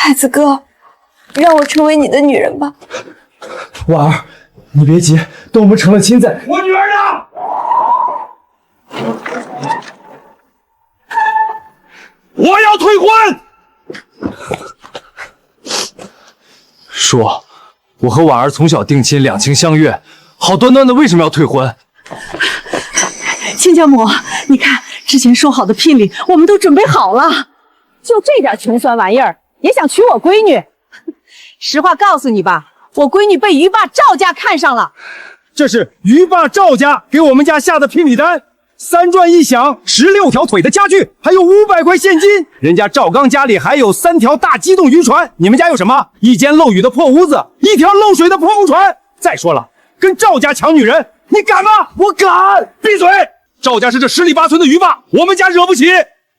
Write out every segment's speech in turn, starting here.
海子哥，让我成为你的女人吧。婉儿，你别急，等我们成了亲再。我女儿呢？我要退婚！说，我和婉儿从小定亲，两情相悦，好端端的为什么要退婚？亲家母，你看之前说好的聘礼，我们都准备好了。就这点穷酸玩意儿，也想娶我闺女？实话告诉你吧，我闺女被于爸赵家看上了。这是于爸赵家给我们家下的聘礼单，3转1响，16条腿的家具，还有500块现金。人家赵刚家里还有3条大机动渔船，你们家有什么？1间漏雨的破屋子，1条漏水的破木船。再说了，跟赵家抢女人，你敢吗？我敢！闭嘴！赵家是这10里8村的鱼霸，我们家惹不起。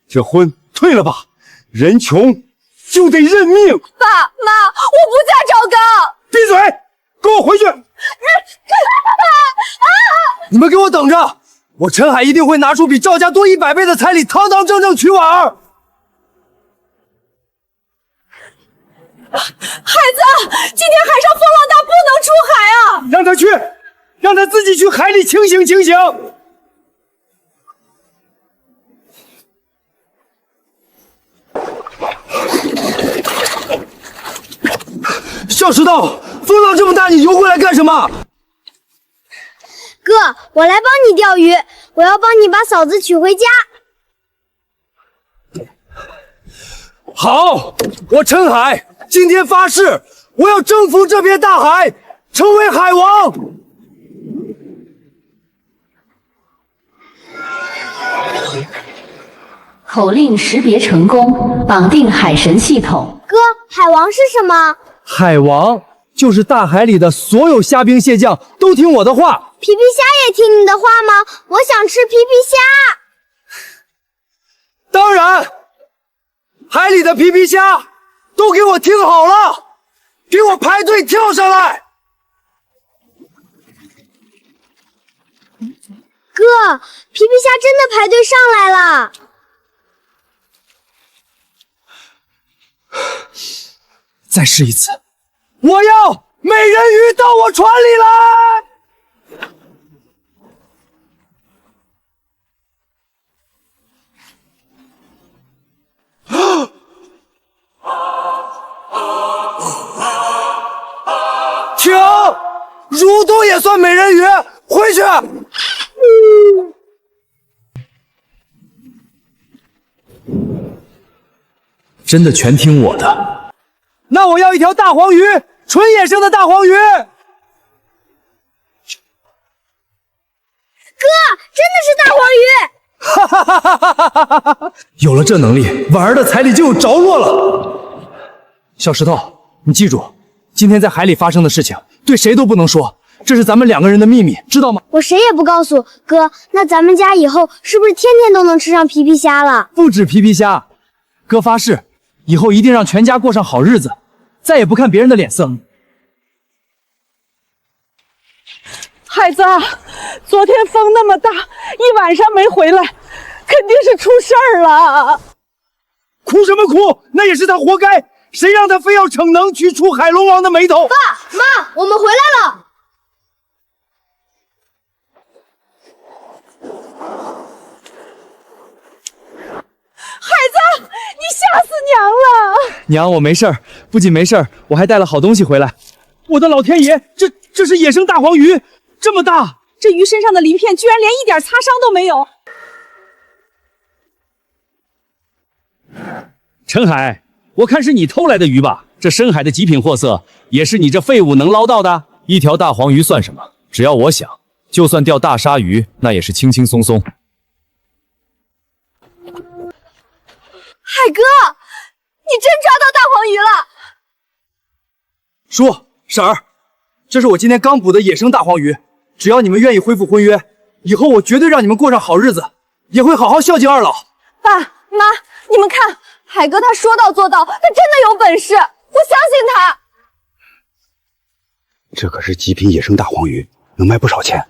这婚退了吧，人穷就得认命。爸妈，我不嫁赵刚。闭嘴！跟我回去！你们给我等着！我陈海一定会拿出比赵家多100倍的彩礼，堂堂正正娶婉儿。孩子，今天海上风浪大，不能出海啊！让他去，让他自己去海里清醒清醒。小石头，风浪这么大，你游过来干什么？哥，我来帮你钓鱼，我要帮你把嫂子娶回家。好，我陈海今天发誓，我要征服这片大海，成为海王。口令识别成功，绑定海神系统。哥，海王是什么？海王就是大海里的所有虾兵蟹将都听我的话。皮皮虾也听你的话吗？我想吃皮皮虾。当然，海里的皮皮虾都给我听好了，给我排队跳上来。哥，皮皮虾真的排队上来了。再试一次，我要美人鱼到我船里来。停！蠕动也算美人鱼，回去。真的全听我的。那我要一条大黄鱼，纯野生的大黄鱼。哥，真的是大黄鱼！哈哈哈哈哈哈哈！有了这能力，婉儿的彩礼就有着落了。小石头，你记住，今天在海里发生的事情，对谁都不能说，这是咱们2个人的秘密，知道吗？我谁也不告诉哥。那咱们家以后是不是天天都能吃上皮皮虾了？不止皮皮虾，哥发誓，以后一定让全家过上好日子，再也不看别人的脸色。孩子，昨天风那么大，一晚上没回来，肯定是出事儿了。哭什么哭？那也是他活该，谁让他非要逞能去触海龙王的眉头？爸妈，我们回来了。孩子，你吓死娘了！娘，我没事儿，不仅没事儿，我还带了好东西回来。我的老天爷，这是野生大黄鱼，这么大！这鱼身上的鳞片居然连一点擦伤都没有。陈海，我看是你偷来的鱼吧？这深海的极品货色，也是你这废物能捞到的？一条大黄鱼算什么？只要我想，就算钓大鲨鱼，那也是轻轻松松。海哥，你真抓到大黄鱼了！叔，婶儿，这是我今天刚捕的野生大黄鱼，只要你们愿意恢复婚约，以后我绝对让你们过上好日子，也会好好孝敬二老。爸妈，你们看，海哥他说到做到，他真的有本事，我相信他。这可是极品野生大黄鱼，能卖不少钱。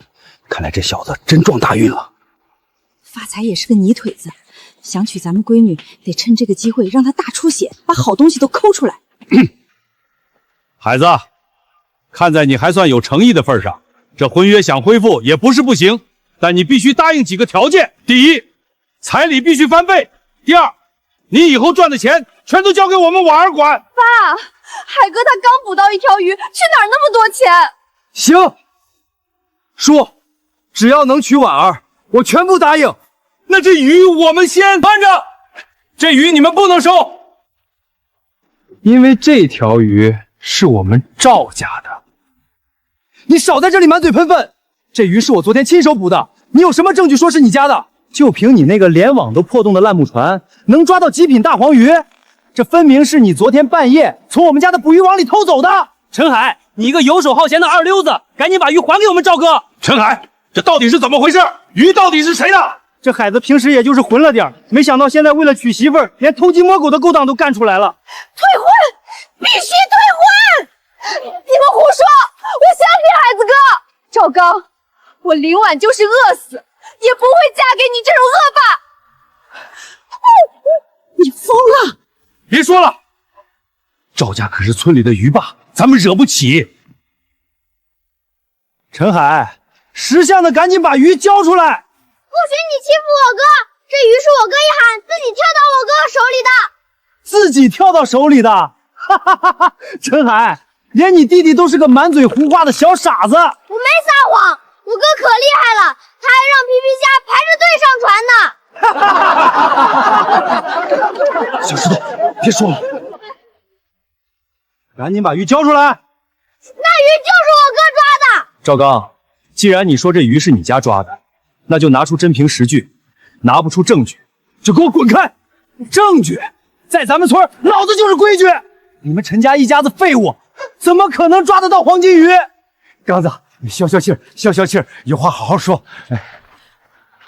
看来这小子真撞大运了。发财也是个泥腿子，想娶咱们闺女，得趁这个机会让她大出血，把好东西都抠出来。孩子，看在你还算有诚意的份上，这婚约想恢复也不是不行，但你必须答应几个条件：第一，彩礼必须翻倍；第二，你以后赚的钱全都交给我们婉儿管。爸，海哥他刚捕到一条鱼，去哪儿那么多钱？行，叔，只要能娶婉儿，我全部答应。那这鱼我们先慢着，这鱼你们不能收，因为这条鱼是我们赵家的。你少在这里满嘴喷粪！这鱼是我昨天亲手捕的，你有什么证据说是你家的？就凭你那个连网都破洞的烂木船，能抓到极品大黄鱼？这分明是你昨天半夜从我们家的捕鱼网里偷走的！陈海，你一个游手好闲的二流子，赶紧把鱼还给我们赵哥！陈海，这到底是怎么回事？鱼到底是谁的？这海子平时也就是混了点，没想到现在为了娶媳妇儿，连偷鸡摸狗的勾当都干出来了。退婚，必须退婚！你们胡说！我相信海子哥。赵刚，我林婉就是饿死，也不会嫁给你这种恶霸。你疯了！别说了，赵家可是村里的鱼霸，咱们惹不起。陈海，识相的赶紧把鱼交出来！不许你欺负我哥！这鱼是我哥一喊，自己跳到我哥哥手里的。自己跳到手里的，哈哈哈哈！陈海，连你弟弟都是个满嘴胡话的小傻子。我没撒谎，我哥可厉害了，他还让皮皮虾排着队上船呢。小石头，别说了，赶紧把鱼交出来！那鱼就是我哥抓的。赵刚，既然你说这鱼是你家抓的，那就拿出真凭实据。拿不出证据，就给我滚开！证据在咱们村，老子就是规矩。你们陈家一家子废物，怎么可能抓得到黄金鱼？刚子，你消消气儿，消消气儿，有话好好说。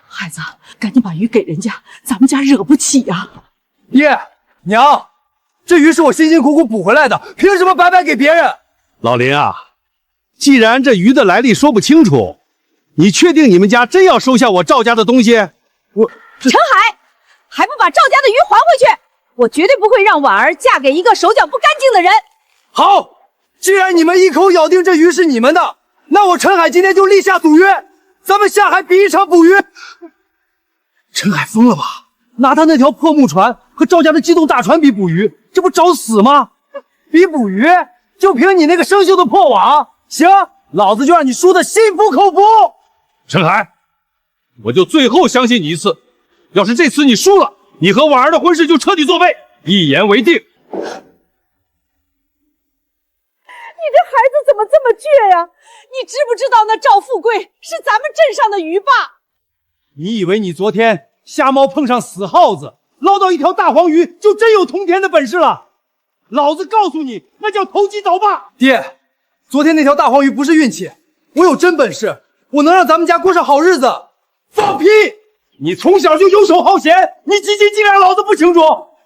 孩子，赶紧把鱼给人家，咱们家惹不起呀！爹娘，这鱼是我辛辛苦苦捕回来的，凭什么白白给别人？老林啊，既然这鱼的来历说不清楚，你确定你们家真要收下我赵家的东西？陈海，还不把赵家的鱼还回去！我绝对不会让婉儿嫁给一个手脚不干净的人。好，既然你们一口咬定这鱼是你们的，那我陈海今天就立下赌约，咱们下海比一场捕鱼。陈海疯了吧？拿他那条破木船和赵家的机动大船比捕鱼，这不找死吗？比捕鱼，就凭你那个生锈的破网，行，老子就让你输得心服口服。陈海，我就最后相信你一次，要是这次你输了，你和婉儿的婚事就彻底作废，一言为定。你这孩子怎么这么倔呀？你知不知道那赵富贵是咱们镇上的鱼霸？你以为你昨天瞎猫碰上死耗子，捞到一条大黄鱼，就真有通天的本事了？老子告诉你，那叫投机倒把。爹，昨天那条大黄鱼不是运气，我有真本事，我能让咱们家过上好日子。放屁！你从小就游手好闲，你几斤几两老子不清楚。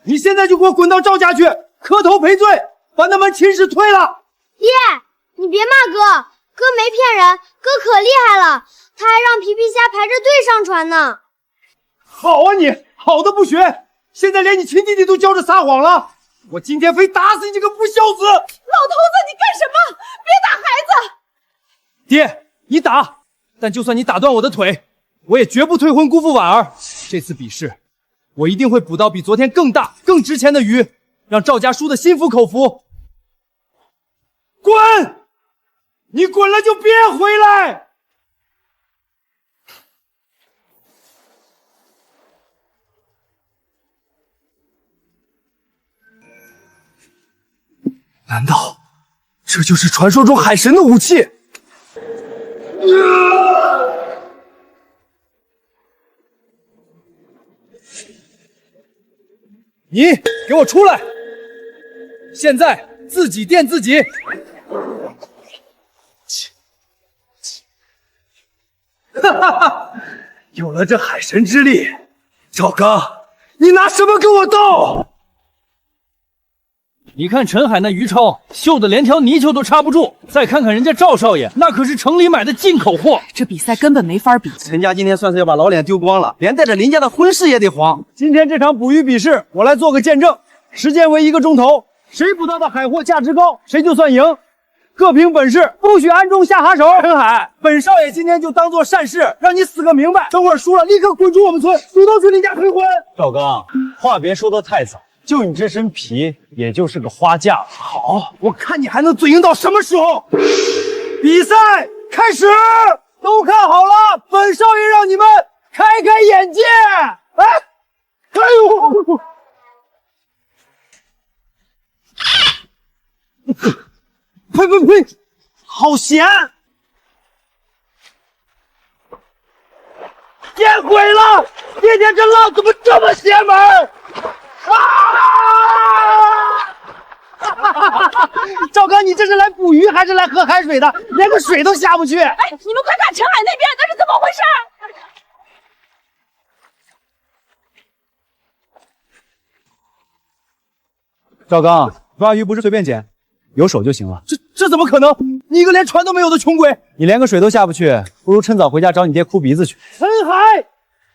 你现在就给我滚到赵家去，磕头赔罪，把那门亲事退了。爹，你别骂哥，哥没骗人，哥可厉害了，他还让皮皮虾排着队上船呢。好啊你，好的不学，现在连你亲弟弟都教着撒谎了。我今天非打死你这个不孝子！老头子，你干什么？别打孩子！爹，你打，但就算你打断我的腿，我也绝不退婚辜负婉儿。这次比试，我一定会捕到比昨天更大、更值钱的鱼，让赵家输得心服口服。滚！你滚了就别回来！难道这就是传说中海神的武器？你给我出来！现在自己垫自己！哈哈哈！有了这海神之力，赵刚，你拿什么跟我斗？你看陈海那鱼抄，锈的连条泥鳅都插不住。再看看人家赵少爷，那可是城里买的进口货。这比赛根本没法比。陈家今天算是要把老脸丢光了，连带着林家的婚事也得黄。今天这场捕鱼比试，我来做个见证，时间为1个钟头，谁捕到的海货价值高，谁就算赢。各凭本事，不许暗中下哈手。陈海，本少爷今天就当做善事，让你死个明白。等会儿输了，立刻滚出我们村，主动去林家退婚。赵刚，话别说得太早。就你这身皮，也就是个花架子。好，我看你还能嘴硬到什么时候？比赛开始，都看好了，本少爷让你们开开眼界。哎呦！呸！好咸！见鬼了！今天这浪怎么这么邪门？赵刚，你这是来捕鱼还是来喝海水的？连个水都下不去！哎，你们快看陈海那边，那是怎么回事？赵刚，抓鱼不是随便捡，有手就行了。这怎么可能？你一个连船都没有的穷鬼，你连个水都下不去，不如趁早回家找你爹哭鼻子去。陈海，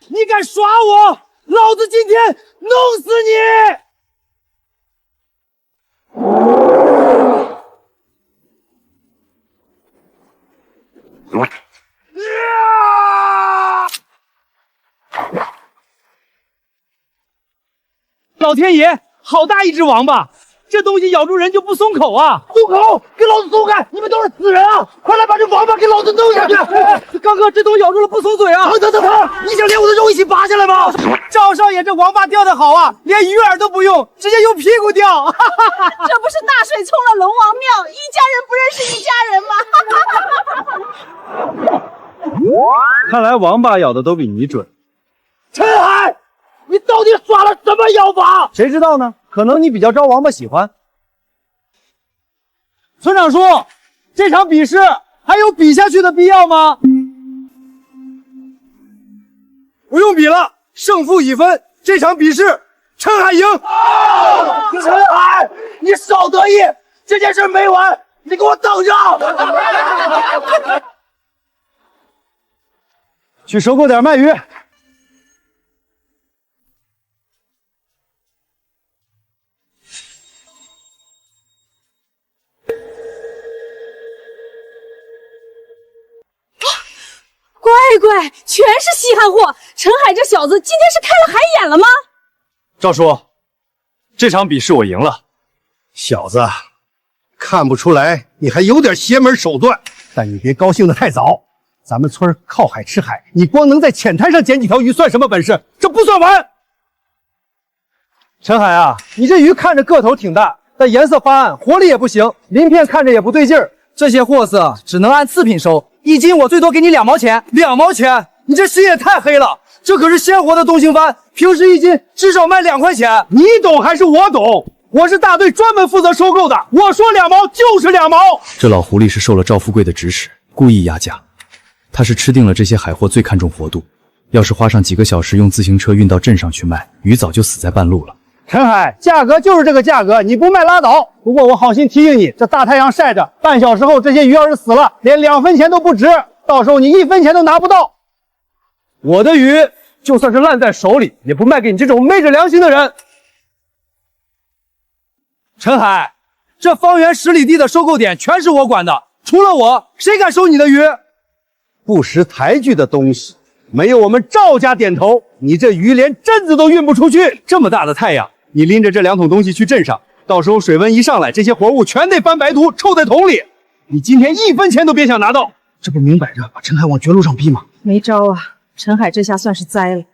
你敢耍我，老子今天弄死你！老天爷，好大一只王八！这东西咬住人就不松口啊！松口，给老子松开！你们都是死人啊！快来把这王八给老子弄下去！刚哥，这东西咬住了，不松嘴啊！疼！你想连我的肉一起拔下来吗？赵少爷，这王八钓的好啊，连鱼饵都不用，直接用屁股钓！这不是大水冲了龙王庙，一家人不认识一家人吗？看来王八咬的都比你准。陈海，你到底耍了什么妖法？谁知道呢？可能你比较招王八喜欢。村长说，这场比试还有比下去的必要吗？不用比了，胜负已分，这场比试陈海赢。陈海，你少得意，这件事没完，你给我等着！去收购点卖鱼。乖，全是稀罕货。陈海这小子今天是开了海眼了吗？赵叔，这场比试我赢了。小子，看不出来你还有点邪门手段，但你别高兴得太早。咱们村靠海吃海，你光能在浅滩上捡几条鱼算什么本事？这不算完。陈海啊，你这鱼看着个头挺大，但颜色发暗，活力也不行，鳞片看着也不对劲儿。这些货色只能按次品收，1斤我最多给你2毛钱。2毛钱？你这心也太黑了！这可是鲜活的东星斑，平时1斤至少卖2块钱。你懂还是我懂？我是大队专门负责收购的，我说2毛就是2毛。这老狐狸是受了赵富贵的指使，故意压价。他是吃定了这些海货最看重活度，要是花上几个小时用自行车运到镇上去卖，鱼早就死在半路了。陈海，价格就是这个价格，你不卖拉倒。不过我好心提醒你，这大太阳晒着，半小时后这些鱼要是死了，连2分钱都不值，到时候你1分钱都拿不到。我的鱼就算是烂在手里，也不卖给你这种昧着良心的人。陈海，这方圆10里地的收购点全是我管的，除了我，谁敢收你的鱼？不识抬举的东西，没有我们赵家点头，你这鱼连镇子都运不出去。这么大的太阳，你拎着这2桶东西去镇上，到时候水温一上来，这些活物全得翻白土，臭在桶里。你今天1分钱都别想拿到，这不明摆着把陈海往绝路上逼吗？没招啊，陈海这下算是栽了。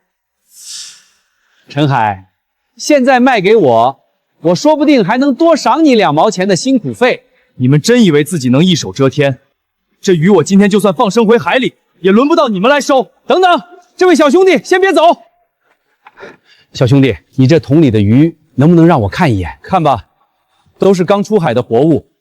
陈海，现在卖给我，我说不定还能多赏你2毛钱的辛苦费。你们真以为自己能一手遮天？这鱼我今天就算放生回海里，也轮不到你们来收。等等，这位小兄弟，先别走。小兄弟，你这桶里的鱼能不能让我看一眼？看吧，都是刚出海的活物。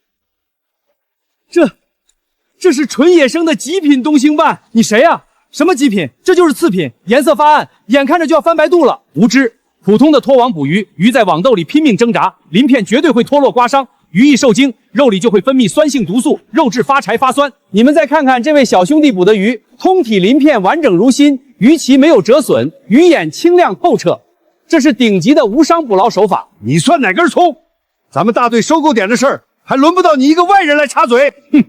这是纯野生的极品东星斑。你谁呀？什么极品？这就是次品，颜色发暗，眼看着就要翻白肚了。无知，普通的拖网捕鱼，鱼在网兜里拼命挣扎，鳞片绝对会脱落刮伤，鱼一受惊，肉里就会分泌酸性毒素，肉质发柴发酸。你们再看看这位小兄弟捕的鱼，通体鳞片完整如新，鱼鳍没有折损，鱼眼清亮透彻，这是顶级的无伤捕捞手法。你算哪根葱？咱们大队收购点的事儿，还轮不到你一个外人来插嘴。哼，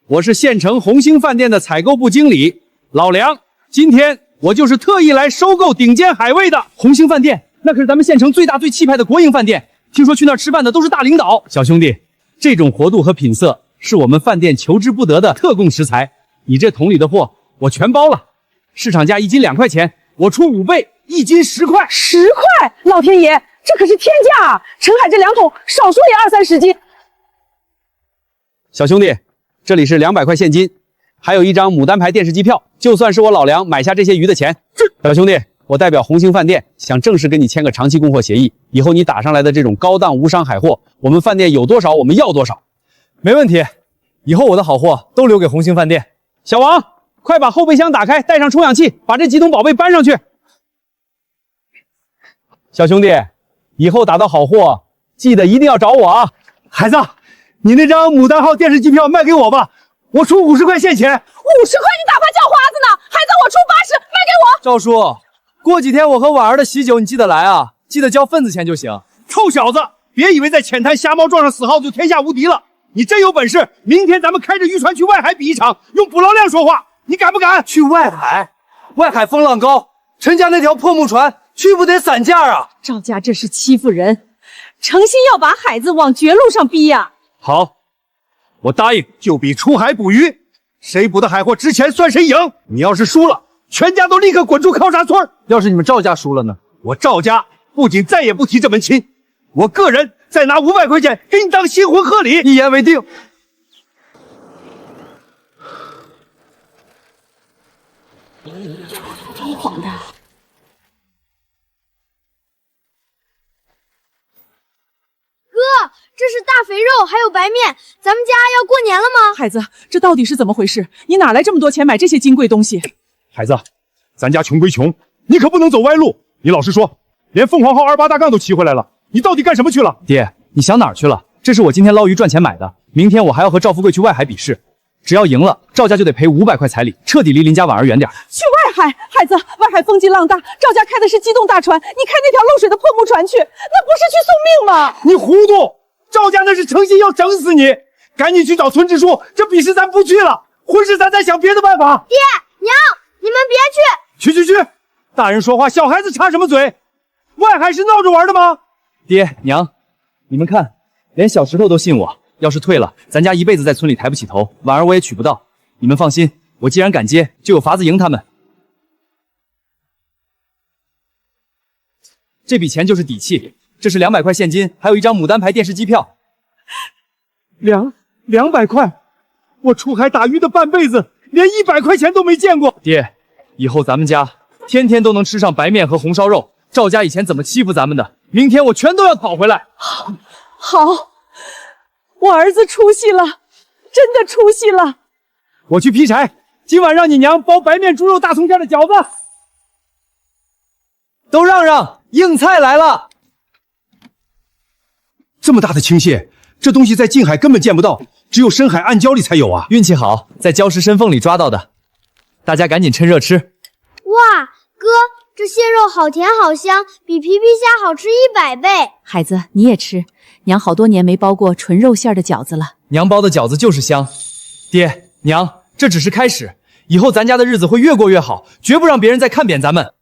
我是县城红星饭店的采购部经理老梁，今天我就是特意来收购顶尖海味的。红星饭店，那可是咱们县城最大最气派的国营饭店，听说去那儿吃饭的都是大领导。小兄弟，这种活度和品色是我们饭店求之不得的特供食材，你这桶里的货我全包了，市场价1斤2块钱，我出5倍，1斤10块。10块！老天爷，这可是天价啊！澄海这2桶少说也20-30斤。小兄弟，这里是200块现金，还有一张牡丹牌电视机票，就算是我老梁买下这些鱼的钱。小兄弟，我代表红星饭店想正式跟你签个长期供货协议，以后你打上来的这种高档无伤海货，我们饭店有多少我们要多少。没问题，以后我的好货都留给红星饭店。小王，快把后备箱打开，带上充氧器，把这几桶宝贝搬上去。小兄弟，以后打到好货，记得一定要找我啊！孩子，你那张牡丹号电视机票卖给我吧，我出50块现钱。50块你打发叫花子呢？孩子，我出80，卖给我。赵叔，过几天我和婉儿的喜酒你记得来啊，记得交份子钱就行。臭小子，别以为在浅滩瞎猫撞上死耗子就天下无敌了。你真有本事，明天咱们开着渔船去外海比一场，用捕捞量说话，你敢不敢？去外海？外海风浪高，陈家那条破木船去不得散架啊！赵家这是欺负人，诚心要把海子往绝路上逼呀！好，我答应。就比出海捕鱼，谁捕的海货值钱算谁赢。你要是输了，全家都立刻滚出靠沙村。要是你们赵家输了呢？我赵家不仅再也不提这门亲，我个人再拿500块钱给你当新婚贺礼。一言为定。疯狂的。哥，这是大肥肉，还有白面，咱们家要过年了吗？孩子，这到底是怎么回事？你哪来这么多钱买这些金贵东西？孩子，咱家穷归穷，你可不能走歪路。你老实说，连凤凰号28大杠都骑回来了，你到底干什么去了？爹，你想哪儿去了？这是我今天捞鱼赚钱买的，明天我还要和赵富贵去外海比试，只要赢了，赵家就得赔500块彩礼，彻底离林家婉儿远点。去外海，孩子，外海风急浪大，赵家开的是机动大船，你开那条漏水的破木船去，那不是去送命吗？你糊涂！赵家那是诚心要整死你，赶紧去找村支书，这比试咱不去了，婚事咱再想别的办法。爹娘，你们别去！去！大人说话，小孩子插什么嘴？外海是闹着玩的吗？爹娘，你们看，连小石头都信我，要是退了，咱家一辈子在村里抬不起头，婉儿我也娶不到。你们放心，我既然敢接，就有法子赢他们。这笔钱就是底气，这是200块现金，还有一张牡丹牌电视机票。200块，我出海打鱼的半辈子，连100块钱都没见过。爹，以后咱们家天天都能吃上白面和红烧肉。赵家以前怎么欺负咱们的，明天我全都要讨回来。好，我儿子出息了，真的出息了。我去劈柴，今晚让你娘包白面、猪肉、大葱馅的饺子。都让让，硬菜来了。这么大的青蟹，这东西在近海根本见不到，只有深海暗礁里才有啊！运气好，在礁石深缝里抓到的。大家赶紧趁热吃。哇，哥，这蟹肉好甜好香，比皮皮虾好吃100倍。孩子，你也吃，娘好多年没包过纯肉馅的饺子了。娘包的饺子就是香。爹娘，这只是开始，以后咱家的日子会越过越好，绝不让别人再看扁咱们。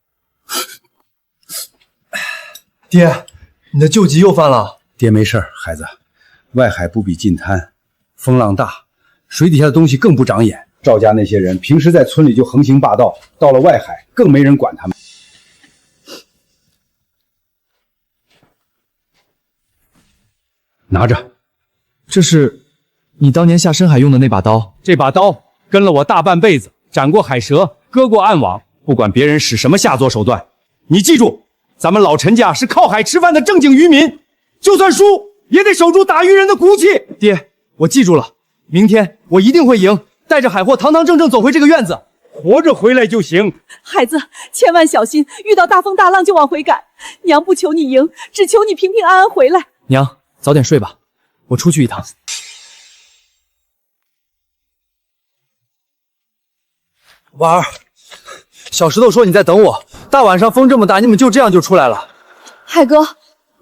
爹，你的旧疾又犯了。爹没事儿，孩子，外海不比近滩，风浪大，水底下的东西更不长眼。赵家那些人平时在村里就横行霸道，到了外海更没人管他们。拿着，这是你当年下深海用的那把刀。这把刀跟了我大半辈子，斩过海蛇，割过暗网，不管别人使什么下作手段，你记住，咱们老陈家是靠海吃饭的正经渔民，就算输也得守住打渔人的骨气。爹，我记住了，明天我一定会赢，带着海货堂堂正正走回这个院子。活着回来就行。孩子，千万小心，遇到大风大浪就往回赶。娘不求你赢，只求你平平安安回来。娘，早点睡吧，我出去一趟。婉儿，小石头说你在等我，大晚上风这么大，你们就这样就出来了？海哥，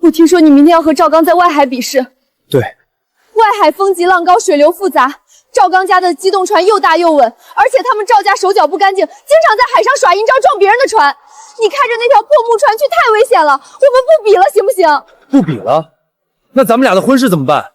我听说你明天要和赵刚在外海比试。对，外海风急浪高，水流复杂，赵刚家的机动船又大又稳，而且他们赵家手脚不干净，经常在海上耍阴招撞别人的船。你开着那条破木船去太危险了，我们不比了行不行？不比了？那咱们俩的婚事怎么办？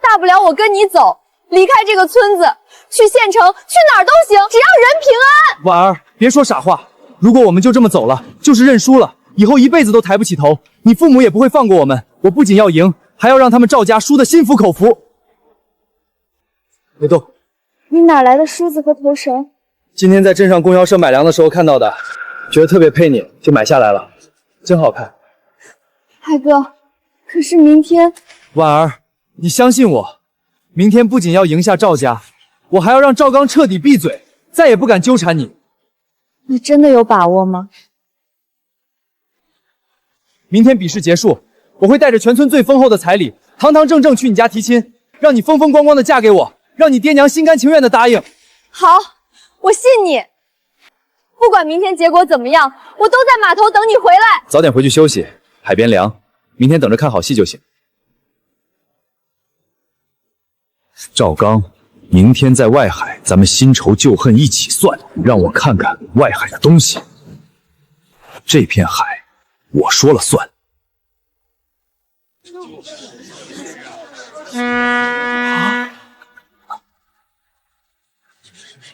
大不了我跟你走，离开这个村子，去县城，去哪儿都行，只要人平安。婉儿，别说傻话，如果我们就这么走了，就是认输了，以后一辈子都抬不起头，你父母也不会放过我们。我不仅要赢，还要让他们赵家输得心服口服。别动。你哪来的梳子和头绳？今天在镇上供销社买粮的时候看到的，觉得特别配你，就买下来了，真好看。海哥，可是明天……婉儿，你相信我，明天不仅要赢下赵家，我还要让赵刚彻底闭嘴，再也不敢纠缠你。你真的有把握吗？明天比试结束，我会带着全村最丰厚的彩礼，堂堂正正去你家提亲，让你风风光光的嫁给我，让你爹娘心甘情愿的答应。好，我信你。不管明天结果怎么样，我都在码头等你回来。早点回去休息，海边凉，明天等着看好戏就行。赵刚，明天在外海，咱们新仇旧恨一起算，让我看看外海的东西。这片海，我说了算。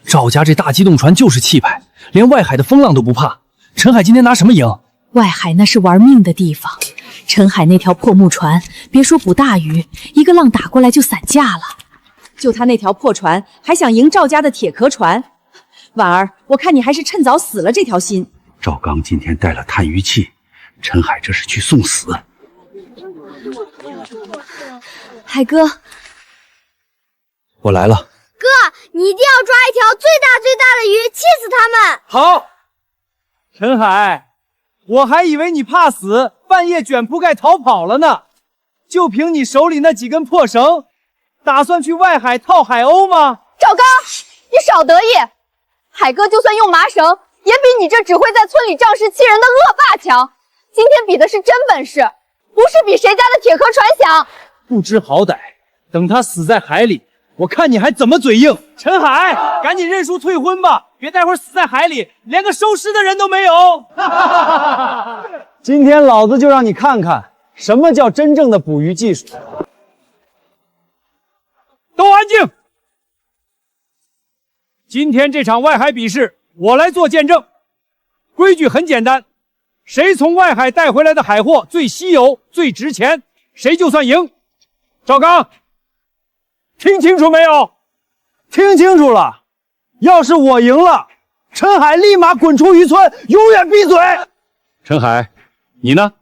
赵家这大机动船就是气派，连外海的风浪都不怕。陈海今天拿什么赢？外海那是玩命的地方，陈海那条破木船，别说捕大鱼，一个浪打过来就散架了。就他那条破船，还想赢赵家的铁壳船。婉儿，我看你还是趁早死了这条心。赵刚今天带了探鱼器，陈海这是去送死。海哥，我来了。哥，你一定要抓一条最大最大的鱼，气死他们！好，陈海，我还以为你怕死，半夜卷铺盖逃跑了呢。就凭你手里那几根破绳，打算去外海套海鸥吗？赵刚，你少得意！海哥就算用麻绳，也比你这只会在村里仗势欺人的恶霸强。今天比的是真本事，不是比谁家的铁壳船响。不知好歹，等他死在海里，我看你还怎么嘴硬！陈海，赶紧认输退婚吧，别待会儿死在海里，连个收尸的人都没有。今天老子就让你看看什么叫真正的捕鱼技术。都安静！今天这场外海比试，我来做见证。规矩很简单，谁从外海带回来的海货最稀有、最值钱，谁就算赢。赵刚，听清楚没有？听清楚了。要是我赢了，陈海立马滚出渔村，永远闭嘴。陈海，你呢？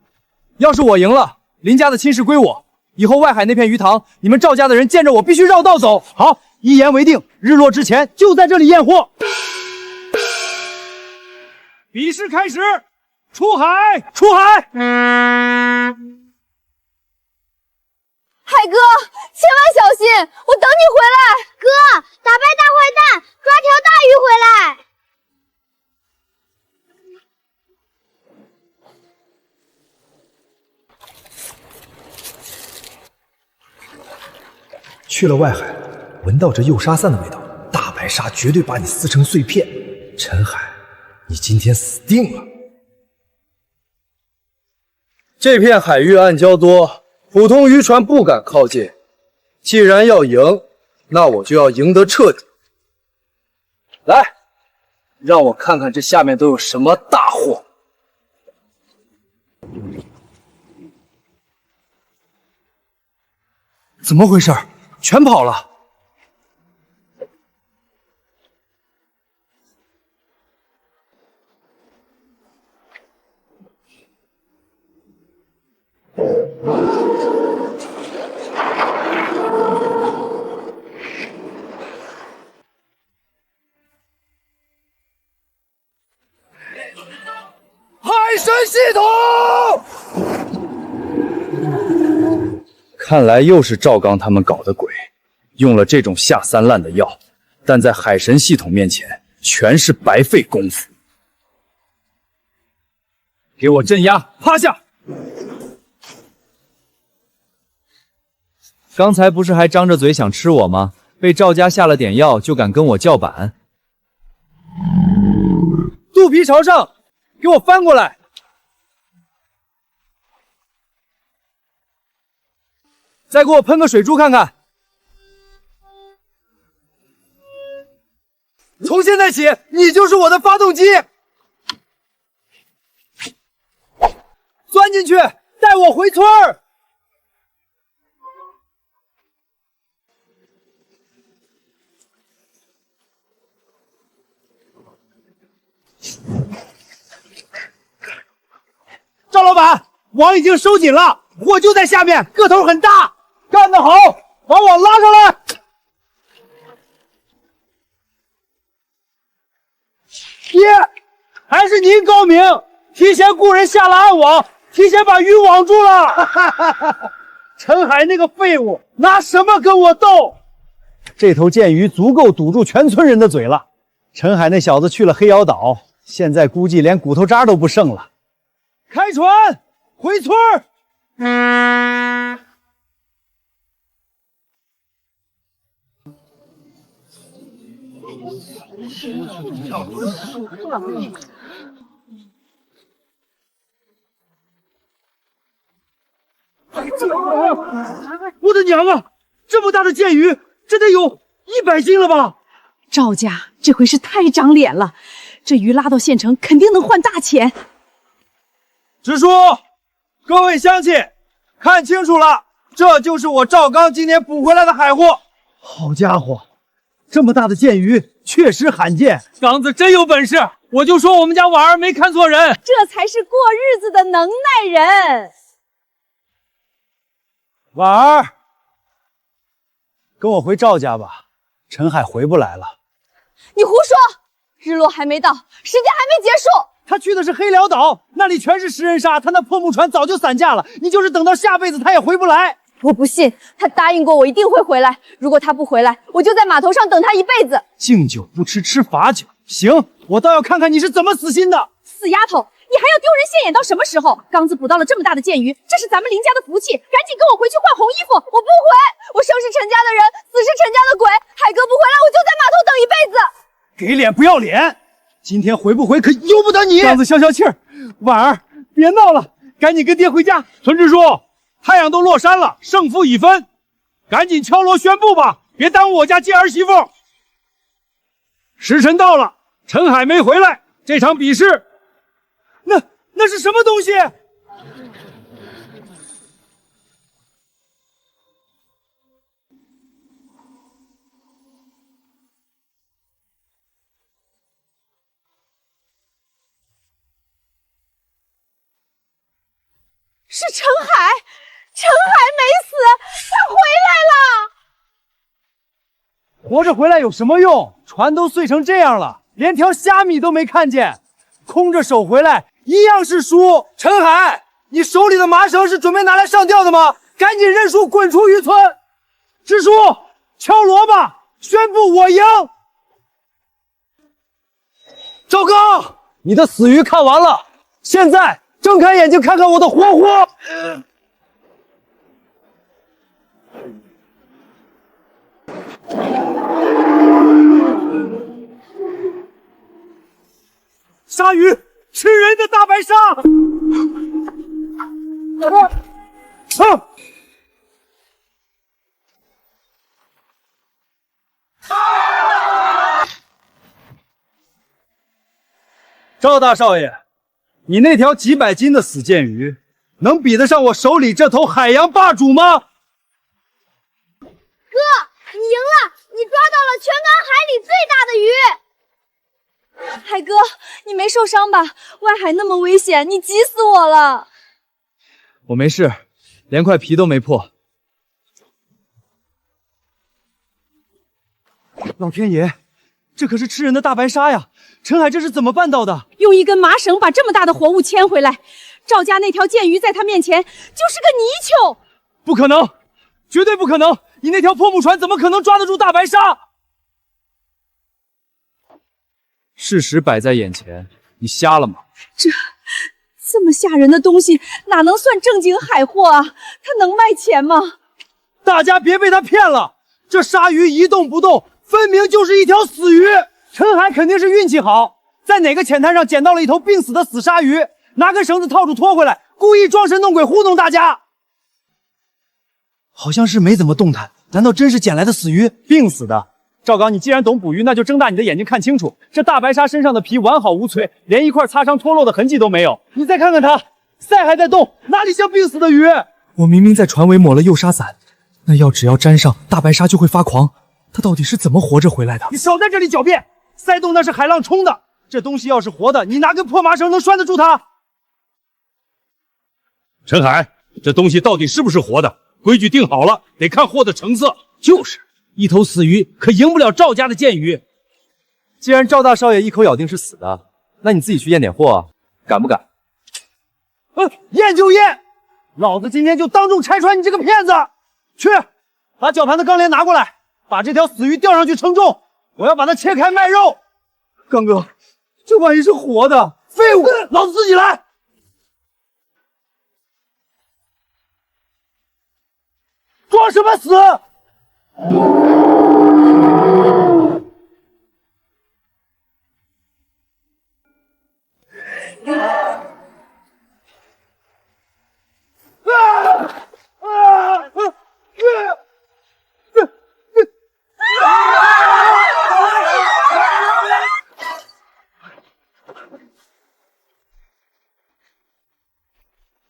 要是我赢了，林家的亲事归我，以后外海那片鱼塘，你们赵家的人见着我必须绕道走。好，一言为定，日落之前就在这里验货。比试开始，出海，出海！海哥，千万小心，我等你回来。哥，打败大坏蛋，抓条大鱼回来。去了外海，闻到这幼鲨散的味道，大白鲨绝对把你撕成碎片。陈海，你今天死定了！这片海域暗礁多，普通渔船不敢靠近。既然要赢，那我就要赢得彻底。来，让我看看这下面都有什么大货。怎么回事？全跑了！看来又是赵刚他们搞的鬼，用了这种下三滥的药，但在海神系统面前全是白费功夫。给我镇压，趴下！刚才不是还张着嘴想吃我吗？被赵家下了点药，就敢跟我叫板？肚皮朝上，给我翻过来！再给我喷个水珠看看！从现在起，你就是我的发动机！钻进去，带我回村儿！赵老板，网已经收紧了，货就在下面，个头很大，干得好，把网拉上来！爹，还是您高明，提前雇人下了暗网，提前把鱼网住了。陈海那个废物，拿什么跟我斗？这头剑鱼足够堵住全村人的嘴了。陈海那小子去了黑瑶岛，现在估计连骨头渣都不剩了。开船回村儿！我的娘啊！这么大的剑鱼，这得有100斤了吧？赵家这回是太长脸了，这鱼拉到县城肯定能换大钱。直叔，各位乡亲，看清楚了，这就是我赵刚今年捕回来的海货。好家伙，这么大的剑鱼确实罕见。刚子真有本事，我就说我们家婉儿没看错人。这才是过日子的能耐人。婉儿，跟我回赵家吧，陈海回不来了。你胡说！日落还没到，时间还没结束。他去的是黑辽岛，那里全是食人鲨，他那破木船早就散架了。你就是等到下辈子，他也回不来。我不信，他答应过我一定会回来。如果他不回来，我就在码头上等他一辈子。敬酒不吃吃罚酒。行，我倒要看看你是怎么死心的。死丫头，你还要丢人现眼到什么时候？刚子捕到了这么大的剑鱼，这是咱们林家的福气，赶紧跟我回去换红衣服。我不回，我生是陈家的人，死是陈家的鬼。海哥不回来，我就在码头等一辈子。给脸不要脸！今天回不回可由不得你。刚子消消气儿，婉儿别闹了，赶紧跟爹回家。村支书，太阳都落山了，胜负已分，赶紧敲锣宣布吧，别耽误我家接儿媳妇。时辰到了，陈海没回来，这场比试，那是什么东西？是陈海，陈海没死，他回来了。活着回来有什么用？船都碎成这样了，连条虾米都没看见，空着手回来一样是输。陈海，你手里的麻绳是准备拿来上吊的吗？赶紧认输，滚出渔村！支书，敲锣吧，宣布我赢。赵刚，你的死鱼看完了，现在睁开眼睛看看我的活货。鲨鱼，吃人的大白鲨！赵大少爷，你那条几百斤的死剑鱼，能比得上我手里这头海洋霸主吗？哥，你赢了，你抓到了全港海里最大的鱼。海哥，你没受伤吧？外海那么危险，你急死我了。我没事，连块皮都没破。老天爷，这可是吃人的大白鲨呀！陈海这是怎么办到的？用一根麻绳把这么大的活物牵回来。赵家那条剑鱼在他面前就是个泥鳅。不可能，绝对不可能！你那条破木船怎么可能抓得住大白鲨？事实摆在眼前，你瞎了吗？这么吓人的东西哪能算正经海货啊？它能卖钱吗？大家别被他骗了，这鲨鱼一动不动，分明就是一条死鱼。陈海肯定是运气好，在哪个浅滩上捡到了一头病死的死鲨鱼，拿根绳子套住拖回来，故意装神弄鬼糊弄大家。好像是没怎么动弹，难道真是捡来的死鱼？病死的。赵刚，你既然懂捕鱼，那就睁大你的眼睛看清楚，这大白鲨身上的皮完好无缺，连一块擦伤脱落的痕迹都没有。你再看看它，鳃还在动，哪里像病死的鱼？我明明在船尾抹了诱杀散，那药只要沾上，大白鲨就会发狂。它到底是怎么活着回来的？你少在这里狡辩！鳃洞那是海浪冲的，这东西要是活的，你拿根破麻绳能拴得住它？陈海，这东西到底是不是活的？规矩定好了，得看货的成色。就是，一头死鱼可赢不了赵家的剑鱼。既然赵大少爷一口咬定是死的，那你自己去验点货啊，敢不敢？验就验，老子今天就当众拆穿你这个骗子！去，把绞盘的钢镰拿过来，把这条死鱼吊上去称重，我要把它切开卖肉。刚哥，这万一是活的，废物，老子自己来。装什么死？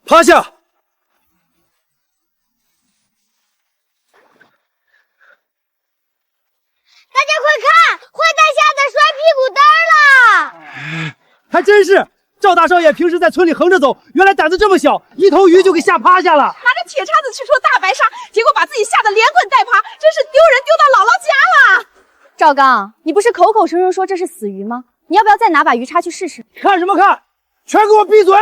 趴下！大家快看，坏蛋吓得摔屁股墩儿了！还真是，赵大少爷平时在村里横着走，原来胆子这么小，一头鱼就给吓趴下了。拿着铁叉子去戳大白鲨，结果把自己吓得连滚带爬，真是丢人丢到姥姥家了。赵刚，你不是口口声声说这是死鱼吗？你要不要再拿把鱼叉去试试？看什么看？全给我闭嘴！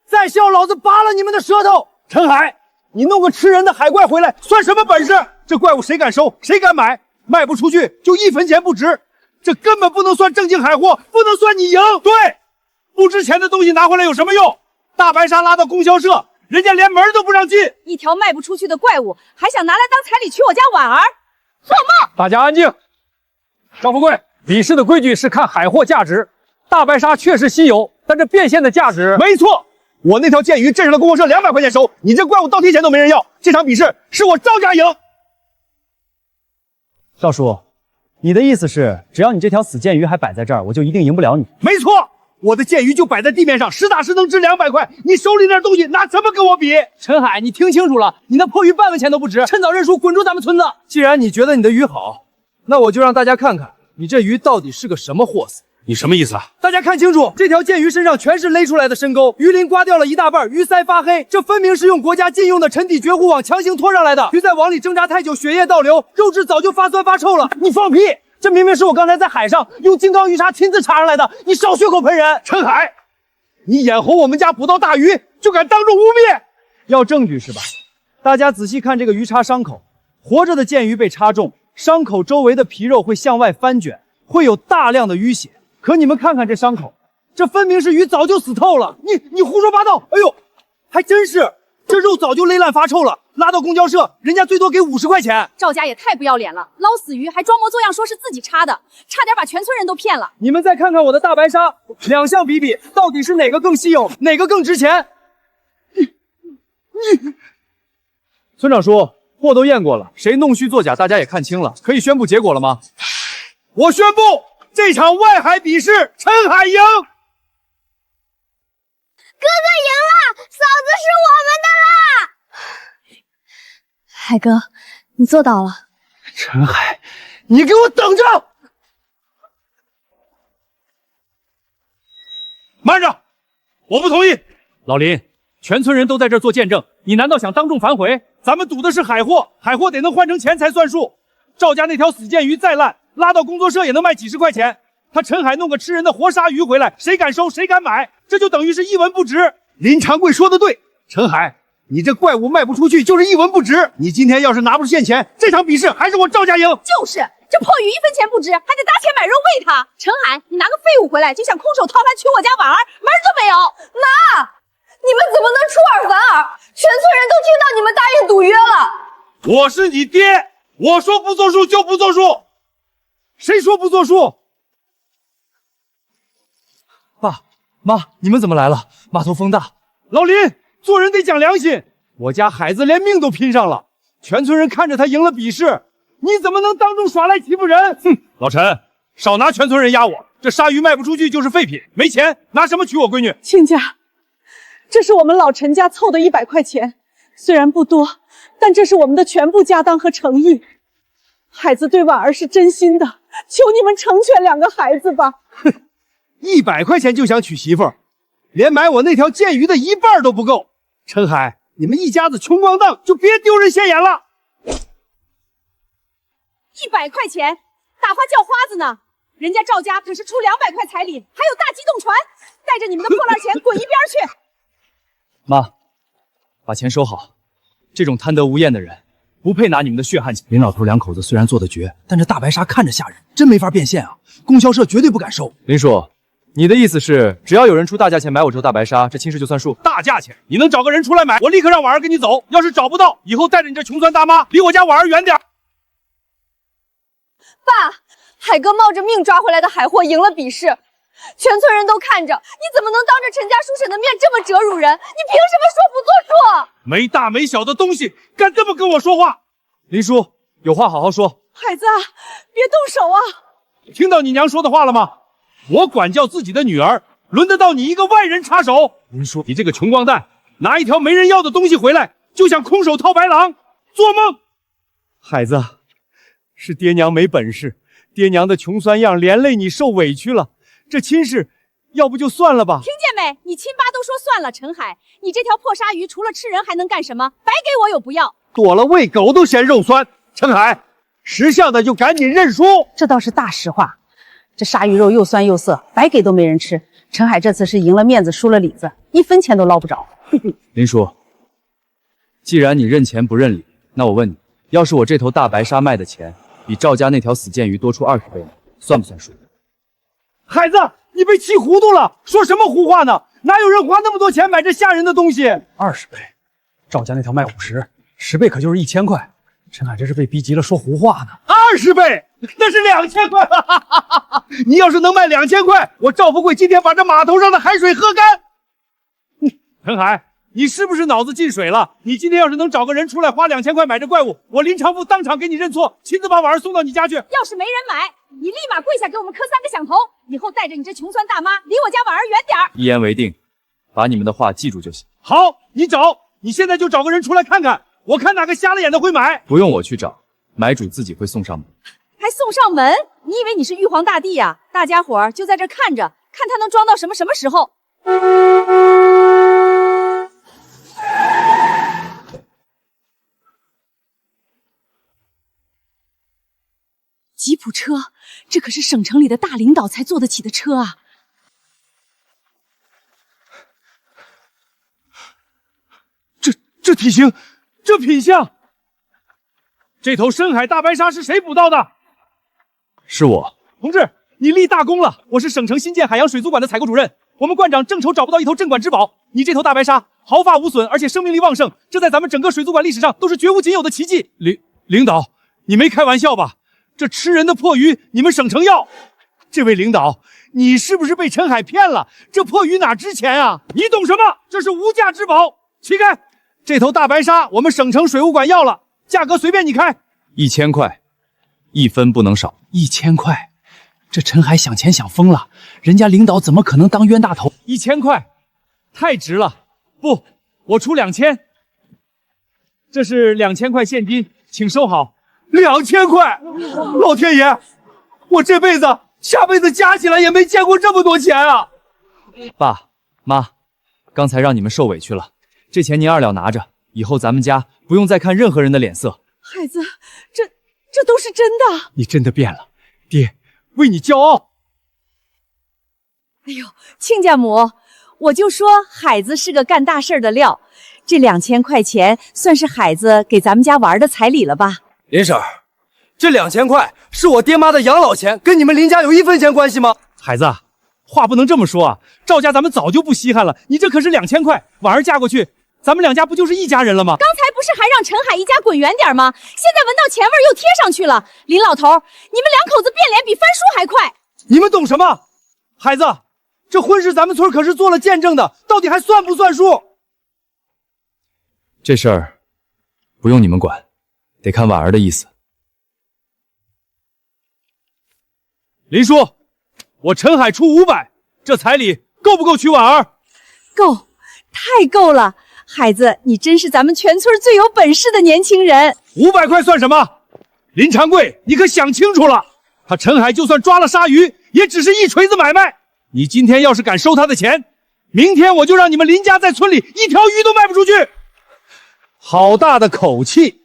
再笑，老子拔了你们的舌头！陈海，你弄个吃人的海怪回来，算什么本事？这怪物谁敢收？谁敢买？卖不出去就1分钱不值，这根本不能算正经海货，不能算你赢。对，不值钱的东西拿回来有什么用？大白鲨拉到供销社，人家连门都不让进。一条卖不出去的怪物，还想拿来当彩礼娶我家婉儿？做梦！大家安静。张富贵，比试的规矩是看海货价值，大白鲨确实稀有，但这变现的价值……没错，我那条剑鱼镇上的供销社200块钱收，你这怪物倒贴钱都没人要。这场比试是我赵家赢。少叔，你的意思是，只要你这条死剑鱼还摆在这儿，我就一定赢不了你？没错，我的剑鱼就摆在地面上，实打实能值200块。你手里那东西拿什么跟我比？陈海，你听清楚了，你那破鱼半文钱都不值，趁早认输，滚出咱们村子！既然你觉得你的鱼好，那我就让大家看看你这鱼到底是个什么货色。你什么意思啊？大家看清楚，这条剑鱼身上全是勒出来的深沟，鱼鳞刮掉了一大半，鱼鳃发黑，这分明是用国家禁用的沉底绝户网强行拖上来的。鱼在网里挣扎太久，血液倒流，肉质早就发酸发臭了。你放屁！这明明是我刚才在海上用金刚鱼叉亲自插上来的，你少血口喷人！陈海，你眼红我们家捕到大鱼，就敢当众污蔑？要证据是吧？大家仔细看这个鱼叉伤口，活着的剑鱼被插中，伤口周围的皮肉会向外翻卷，会有大量的淤血。可你们看看这伤口，这分明是鱼早就死透了。你胡说八道！哎呦，还真是，这肉早就勒烂发臭了，拉到供销社，人家最多给50块钱。赵家也太不要脸了，捞死鱼还装模作样说是自己插的，差点把全村人都骗了。你们再看看我的大白鲨，两相比比，到底是哪个更稀有，哪个更值钱？村长叔，货都验过了，谁弄虚作假，大家也看清了，可以宣布结果了吗？我宣布，这场外海比试，陈海赢。哥哥赢了，嫂子是我们的啦！海哥，你做到了。陈海，你给我等着！慢着，我不同意。老林，全村人都在这儿做见证，你难道想当众反悔？咱们赌的是海货，海货得能换成钱才算数。赵家那条死剑鱼再烂，拉到工作社也能卖几十块钱。他陈海弄个吃人的活鲨鱼回来，谁敢收谁敢买，这就等于是一文不值。林长贵说的对，陈海，你这怪物卖不出去就是一文不值。你今天要是拿不出现钱，这场比试还是我赵家赢。就是这破鱼1分钱不值，还得搭钱买肉喂它。陈海，你拿个废物回来就想空手套白娶我家婉儿，门儿都没有！妈，你们怎么能出尔反尔？全村人都听到你们答应赌约了。我是你爹，我说不作数就不作数，谁说不作数？爸妈，你们怎么来了？码头风大。老林，做人得讲良心，我家海子连命都拼上了，全村人看着他赢了比试，你怎么能当众耍赖欺负人？哼！老陈，少拿全村人压我，这鲨鱼卖不出去就是废品，没钱拿什么娶我闺女？亲家，这是我们老陈家凑的100块钱，虽然不多，但这是我们的全部家当和诚意。海子对婉儿是真心的，求你们成全2个孩子吧。哼，100块钱就想娶媳妇儿，连买我那条剑鱼的1半都不够。陈海，你们一家子穷光蛋，就别丢人现眼了。100块钱，打发叫花子呢。人家赵家可是出200块彩礼，还有大机动船，带着你们的破烂钱滚一边去！妈，把钱收好，这种贪得无厌的人，不配拿你们的血汗钱。林老头2口子虽然做得绝，但这大白鲨看着吓人，真没法变现啊！供销社绝对不敢收。林叔，你的意思是，只要有人出大价钱买我这头大白鲨，这亲事就算数？大价钱，你能找个人出来买，我立刻让婉儿跟你走。要是找不到，以后带着你这穷酸大妈离我家婉儿远点。爸，海哥冒着命抓回来的海货赢了比试，全村人都看着，你怎么能当着陈家叔婶的面这么折辱人？你凭什么说不作数？没大没小的东西，敢这么跟我说话？林叔，有话好好说。孩子，别动手啊！听到你娘说的话了吗？我管教自己的女儿，轮得到你一个外人插手？林叔，你这个穷光蛋，拿一条没人要的东西回来，就想空手套白狼，做梦！孩子，是爹娘没本事，爹娘的穷酸样连累你受委屈了。这亲事，要不就算了吧。听见没？你亲爸都说算了。陈海，你这条破鲨鱼除了吃人还能干什么？白给我有不要。躲了喂狗都嫌肉酸。陈海，识相的就赶紧认输。这倒是大实话。这鲨鱼肉又酸又涩，白给都没人吃。陈海这次是赢了面子，输了里子，1分钱都捞不着。林叔，既然你认钱不认理，那我问你，要是我这头大白鲨卖的钱比赵家那条死剑鱼多出20倍呢，算不算数？孩子，你被气糊涂了，说什么胡话呢？哪有人花那么多钱买这吓人的东西？20倍，赵家那条卖50，10倍可就是1000块。陈海这是被逼急了，说胡话呢。20倍，那是2000块了。你要是能卖2000块，我赵富贵今天把这码头上的海水喝干。陈海，你是不是脑子进水了？你今天要是能找个人出来花2000块买这怪物，我林长富当场给你认错，亲自把婉儿送到你家去。要是没人买，你立马跪下给我们磕3个响头，以后带着你这穷酸大妈离我家婉儿远点儿。一言为定，把你们的话记住就行。好，你找，你现在就找个人出来看看，我看哪个瞎了眼的会买。不用我去找，买主自己会送上门。还送上门？你以为你是玉皇大帝呀？大家伙儿就在这看着，看他能装到什么时候。吉普车，这可是省城里的大领导才坐得起的车啊！这体型，这品相，这头深海大白鲨是谁捕到的？是我。同志，你立大功了！我是省城新建海洋水族馆的采购主任，我们馆长正愁找不到一头镇馆之宝，你这头大白鲨毫发无损，而且生命力旺盛，这在咱们整个水族馆历史上都是绝无仅有的奇迹。领导，你没开玩笑吧？这吃人的破鱼，你们省城要？这位领导，你是不是被陈海骗了？这破鱼哪值钱啊？你懂什么？这是无价之宝！起开！这头大白鲨我们省城水务馆要了，价格随便你开。1000块，1分不能少。1000块，这陈海想钱想疯了，人家领导怎么可能当冤大头？1000块，太值了！不，我出2000。这是2000块现金，请收好。2000块，老天爷，我这辈子、下辈子加起来也没见过这么多钱啊！爸妈，刚才让你们受委屈了，这钱您2两拿着，以后咱们家不用再看任何人的脸色。孩子，这都是真的。你真的变了，爹，为你骄傲。哎呦，亲家母，我就说海子是个干大事的料，这2000块钱算是海子给咱们家玩的彩礼了吧？林婶儿，这2000块是我爹妈的养老钱，跟你们林家有1分钱关系吗？孩子，话不能这么说啊！赵家咱们早就不稀罕了，你这可是2000块，婉儿嫁过去，咱们2家不就是一家人了吗？刚才不是还让陈海一家滚远点吗？现在闻到钱味又贴上去了。林老头，你们2口子变脸比翻书还快。你们懂什么？孩子，这婚事咱们村可是做了见证的，到底还算不算数？这事儿不用你们管，得看婉儿的意思。林叔，我陈海出500，这彩礼够不够娶婉儿？够，太够了！海子，你真是咱们全村最有本事的年轻人。500块算什么？林长贵，你可想清楚了，他陈海就算抓了鲨鱼，也只是一锤子买卖。你今天要是敢收他的钱，明天我就让你们林家在村里一条鱼都卖不出去。好大的口气！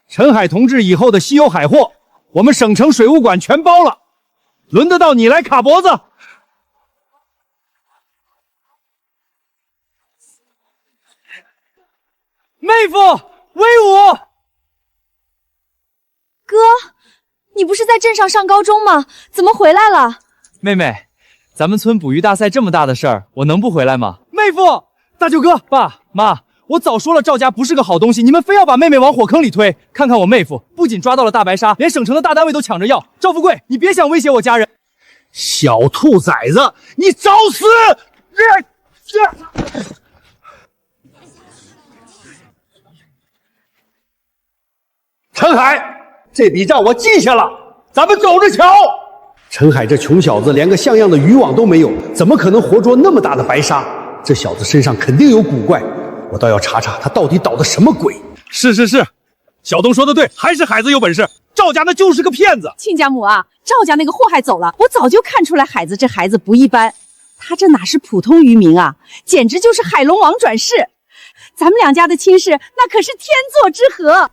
陈海同志以后的稀有海货，我们省城水务馆全包了，轮得到你来卡脖子？妹夫，威武！哥，你不是在镇上上高中吗？怎么回来了？妹妹，咱们村捕鱼大赛这么大的事儿，我能不回来吗？妹夫，大舅哥，爸妈，我早说了赵家不是个好东西，你们非要把妹妹往火坑里推。看看我妹夫，不仅抓到了大白鲨，连省城的大单位都抢着要。赵富贵，你别想威胁我家人！小兔崽子，你找死！陈海，这笔账我记下了，咱们走着瞧。陈海这穷小子连个像样的渔网都没有，怎么可能活捉那么大的白鲨？这小子身上肯定有古怪，我倒要查查他到底捣的什么鬼。是，小东说的对，还是海子有本事。赵家那就是个骗子。亲家母啊，赵家那个祸害走了，我早就看出来海子这孩子不一般。他这哪是普通渔民啊，简直就是海龙王转世。咱们2家的亲事那可是天作之合。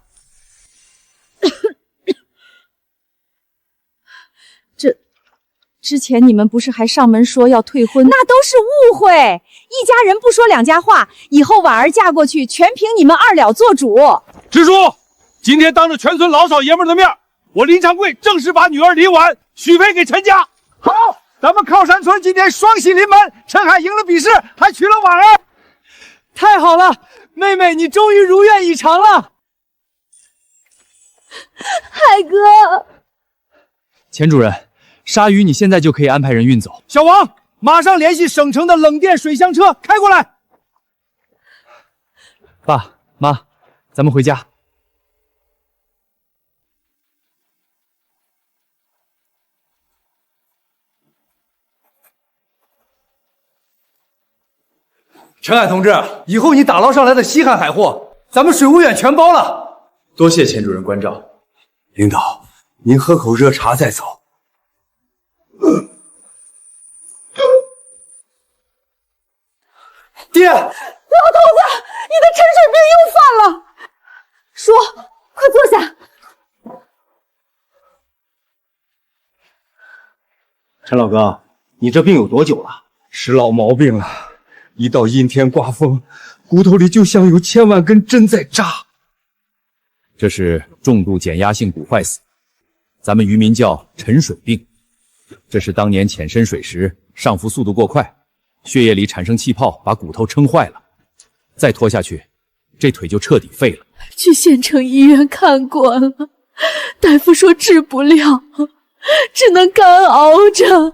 之前你们不是还上门说要退婚？那都是误会，一家人不说2家话，以后婉儿嫁过去全凭你们2了做主。支书，今天当着全村老少爷们的面，我林长贵正式把女儿林婉许配给陈家。好，咱们靠山村今天双喜临门，陈海赢了比试，还娶了婉儿。太好了，妹妹，你终于如愿以偿了。海哥，钱主任，鲨鱼你现在就可以安排人运走。小王，马上联系省城的冷电水箱车开过来。爸妈，咱们回家。陈海同志，以后你打捞上来的稀罕海货，咱们水务院全包了。多谢钱主任关照。领导，您喝口热茶再走。爹，老头子，你的沉水病又犯了。叔，快坐下。陈老哥，你这病有多久了？是老毛病了，一到阴天刮风，骨头里就像有千万根针在扎。这是重度减压性骨坏死，咱们渔民叫沉水病。这是当年潜深水时上浮速度过快，血液里产生气泡，把骨头撑坏了。再拖下去，这腿就彻底废了。去县城医院看过了，大夫说治不了，只能干熬着。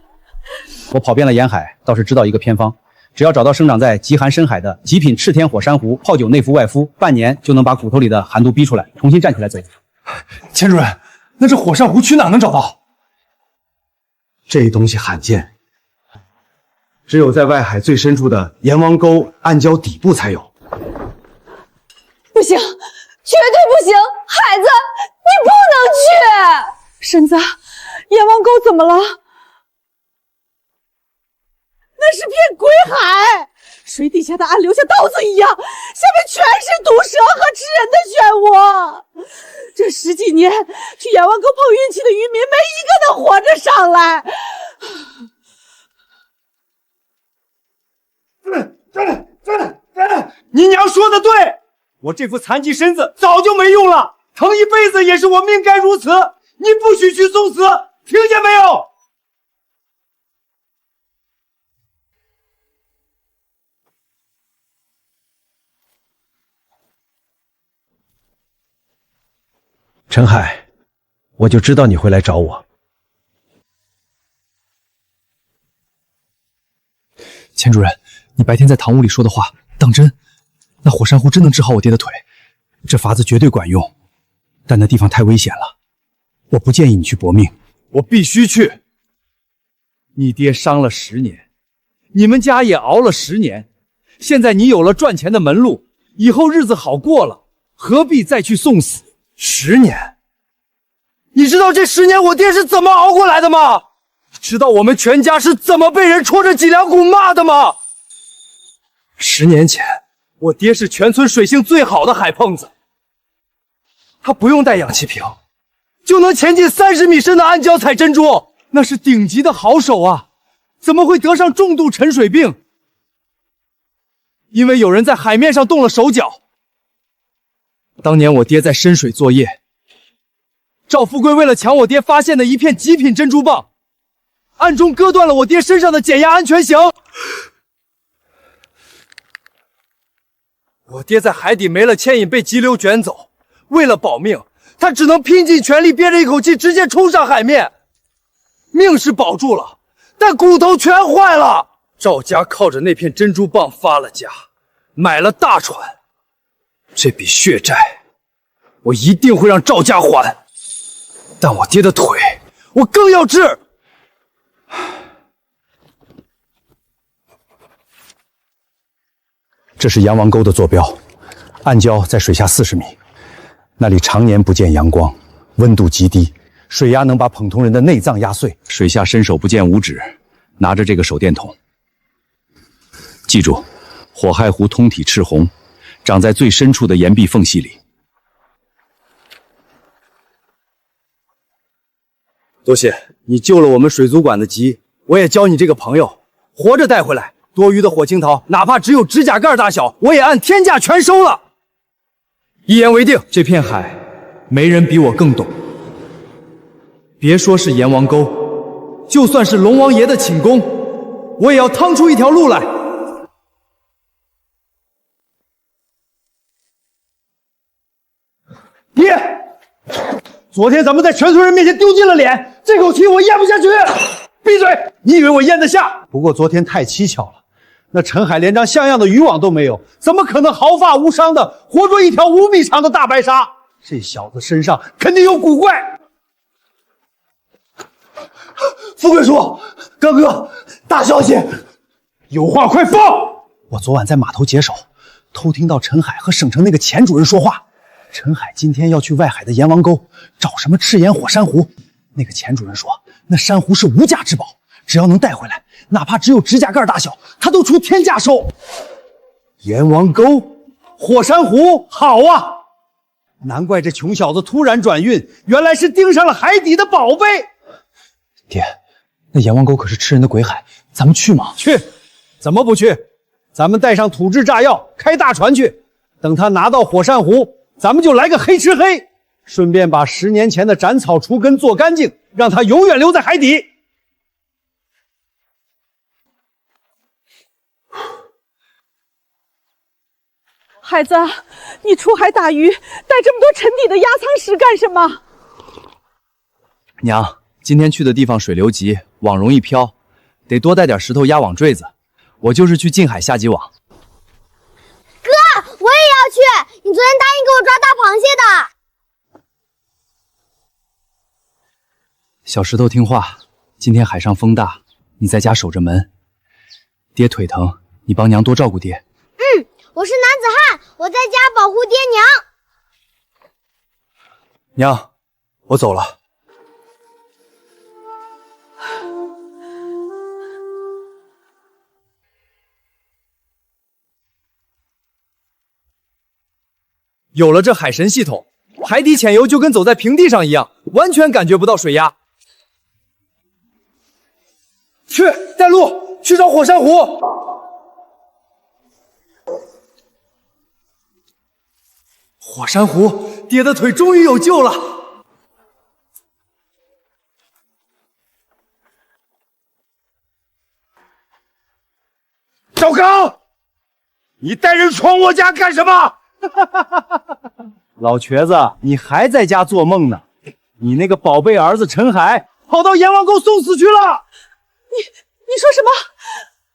我跑遍了沿海，倒是知道一个偏方，只要找到生长在极寒深海的极品赤天火珊瑚，泡酒内服外敷，半年就能把骨头里的寒毒逼出来，重新站起来走。钱主任，那这火珊瑚去哪能找到？这东西罕见，只有在外海最深处的阎王沟暗礁底部才有。不行，绝对不行！海子，你不能去！婶子，阎王沟怎么了？那是片鬼海，水底下的暗流像刀子一样，下面全是毒蛇和吃人的漩涡。这10几年去阎王沟碰运气的渔民，没一个能活着上来。站来！你娘说的对，我这副残疾身子早就没用了，疼一辈子也是我命该如此。你不许去送死，听见没有？陈海，我就知道你会来找我。钱主任，你白天在堂屋里说的话当真？那火山湖真能治好我爹的腿？这法子绝对管用，但那地方太危险了，我不建议你去搏命。我必须去。你爹伤了10年，你们家也熬了10年，现在你有了赚钱的门路，以后日子好过了，何必再去送死？10年，你知道这10年我爹是怎么熬过来的吗？知道我们全家是怎么被人戳着脊梁骨骂的吗？10年前，我爹是全村水性最好的海碰子，他不用带氧气瓶，就能潜进30米深的暗礁采珍珠，那是顶级的好手啊！怎么会得上重度沉水病？因为有人在海面上动了手脚。当年我爹在深水作业，赵富贵为了抢我爹发现的一片极品珍珠蚌，暗中割断了我爹身上的减压安全绳。我爹在海底没了牵引，被急流卷走。为了保命，他只能拼尽全力憋着一口气，直接冲上海面。命是保住了，但骨头全坏了。赵家靠着那片珍珠蚌发了家，买了大船。这笔血债，我一定会让赵家还。但我爹的腿，我更要治。这是阎王沟的坐标，暗礁在水下40米，那里常年不见阳光，温度极低，水压能把捧铜人的内脏压碎。水下伸手不见五指，拿着这个手电筒，记住，火亥湖通体赤红，长在最深处的岩壁缝隙里。多谢你救了我们水族馆的急，我也教你这个朋友，活着带回来。多余的火青桃，哪怕只有指甲盖大小，我也按天价全收了。一言为定，这片海，没人比我更懂。别说是阎王沟，就算是龙王爷的寝宫，我也要趟出一条路来。爹，昨天咱们在全村人面前丢尽了脸，这口气我咽不下去。闭嘴！你以为我咽得下？不过昨天太蹊跷了，那陈海连张像样的渔网都没有，怎么可能毫发无伤的活捉一条5米长的大白鲨？这小子身上肯定有古怪。富贵叔，刚哥，大消息，有话快报！我昨晚在码头解手，偷听到陈海和省城那个钱主任说话。陈海今天要去外海的阎王沟找什么赤岩火珊瑚，那个钱主任说那珊瑚是无价之宝，只要能带回来，哪怕只有指甲盖大小，他都出天价收。阎王沟火珊瑚好啊，难怪这穷小子突然转运，原来是盯上了海底的宝贝。爹，那阎王沟可是吃人的鬼海，咱们去吗？去，怎么不去？咱们带上土制炸药，开大船去。等他拿到火珊瑚，咱们就来个黑吃黑，顺便把10年前的斩草除根做干净，让他永远留在海底。孩子，你出海打鱼，带这么多沉底的压舱石干什么？娘，今天去的地方水流急，网容易飘，得多带点石头压网坠子。我就是去近海下几网。哥，我也要去！你昨天答应给我抓大螃蟹的。小石头听话，今天海上风大，你在家守着门。爹腿疼，你帮娘多照顾爹。我是男子汉，我在家保护爹娘。娘，我走了。有了这海神系统，海底潜游就跟走在平地上一样，完全感觉不到水压。去，带路，去找火珊瑚。火山湖，爹的腿终于有救了！赵刚，你带人闯我家干什么？老瘸子，你还在家做梦呢？你那个宝贝儿子陈海跑到阎王沟送死去了。你说什么？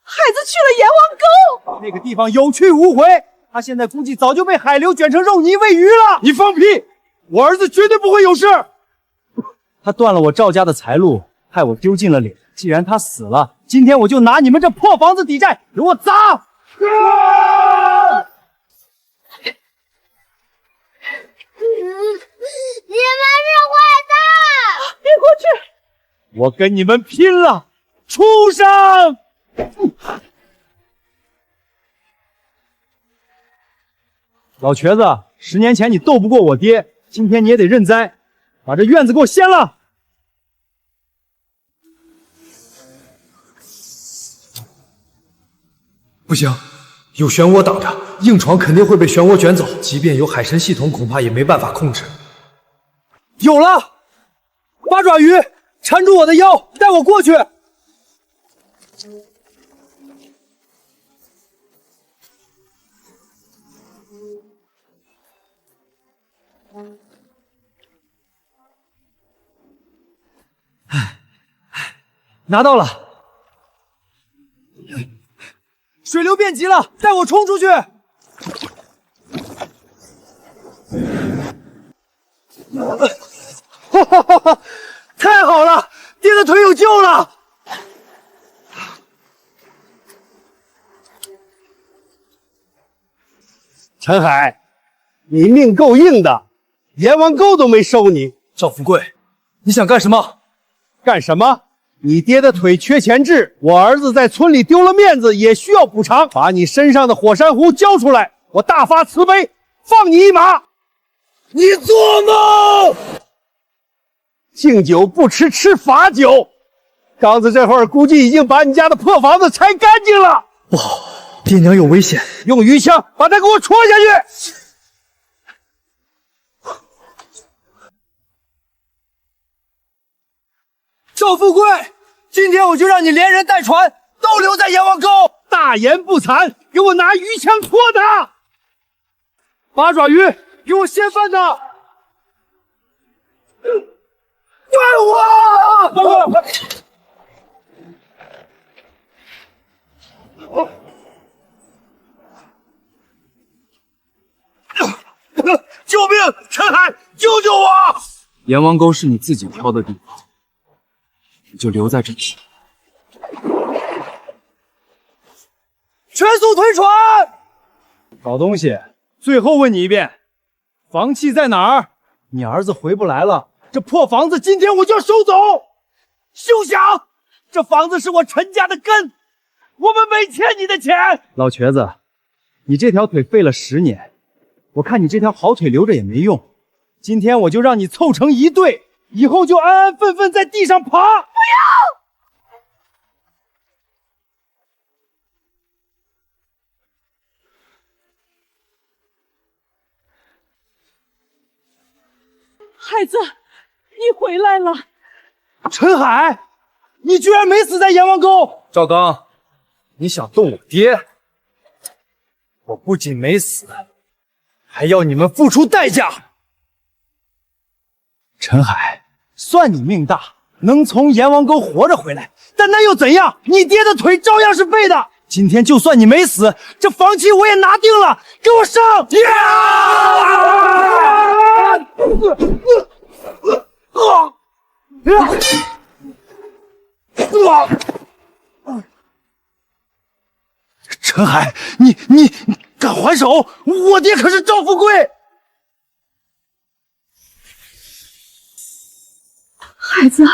孩子去了阎王沟？那个地方有去无回，他现在估计早就被海流卷成肉泥喂鱼了。你放屁！我儿子绝对不会有事。他断了我赵家的财路，害我丢尽了脸。既然他死了，今天我就拿你们这破房子抵债，给我砸！你们是坏蛋！别过去！我跟你们拼了！畜生！老瘸子，10年前你斗不过我爹，今天你也得认栽，把这院子给我掀了！不行，有漩涡挡着，硬闯肯定会被漩涡卷走。即便有海神系统，恐怕也没办法控制。有了！八爪鱼，缠住我的腰，带我过去！拿到了！水流变急了，带我冲出去！太好了，爹的腿有救了！陈海，你命够硬的，阎王沟都没收你。赵富贵，你想干什么？干什么？你爹的腿缺钱治，我儿子在村里丢了面子，也需要补偿。把你身上的火山湖交出来，我大发慈悲，放你一马。你做梦！敬酒不吃吃罚酒。刚子这会儿估计已经把你家的破房子拆干净了。不好，爹娘有危险！用鱼枪把他给我戳下去！赵富贵，今天我就让你连人带船都留在阎王沟！大言不惭，给我拿鱼枪戳他！八爪鱼，给我掀翻他！怪我！救命！陈海，救救我！阎王沟是你自己挑的地方，你就留在这里。全速推船！搞东西！最后问你一遍，房契在哪儿？你儿子回不来了，这破房子今天我就要收走！休想！这房子是我陈家的根，我们没欠你的钱。老瘸子，你这条腿废了10年，我看你这条好腿留着也没用。今天我就让你凑成一对，以后就安安分分在地上爬。不要！孩子，你回来了！陈海，你居然没死在阎王沟！赵刚，你想动我爹？我不仅没死，还要你们付出代价！陈海，算你命大，能从阎王沟活着回来，但那又怎样？你爹的腿照样是废的。今天就算你没死，这房契我也拿定了，给我上！陈海，你敢还手？我爹可是赵富贵！孩子，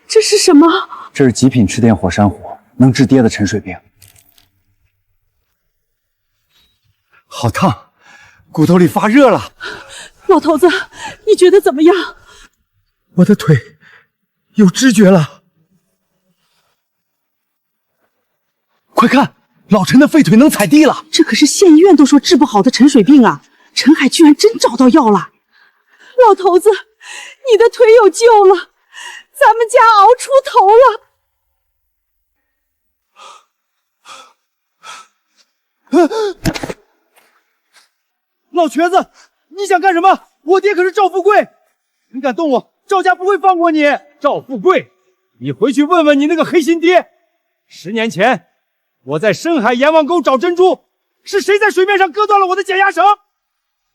这是什么？这是极品赤电火山火，能治爹的沉水病。好烫，骨头里发热了。老头子，你觉得怎么样？我的腿有知觉了。快看，老陈的废腿能踩地了。这可是县医院都说治不好的沉水病啊！陈海居然真找到药了！老头子，你的腿有救了，咱们家熬出头了！老瘸子，你想干什么？我爹可是赵富贵，你敢动我，赵家不会放过你！赵富贵，你回去问问你那个黑心爹，10年前我在深海阎王沟找珍珠，是谁在水面上割断了我的减压绳？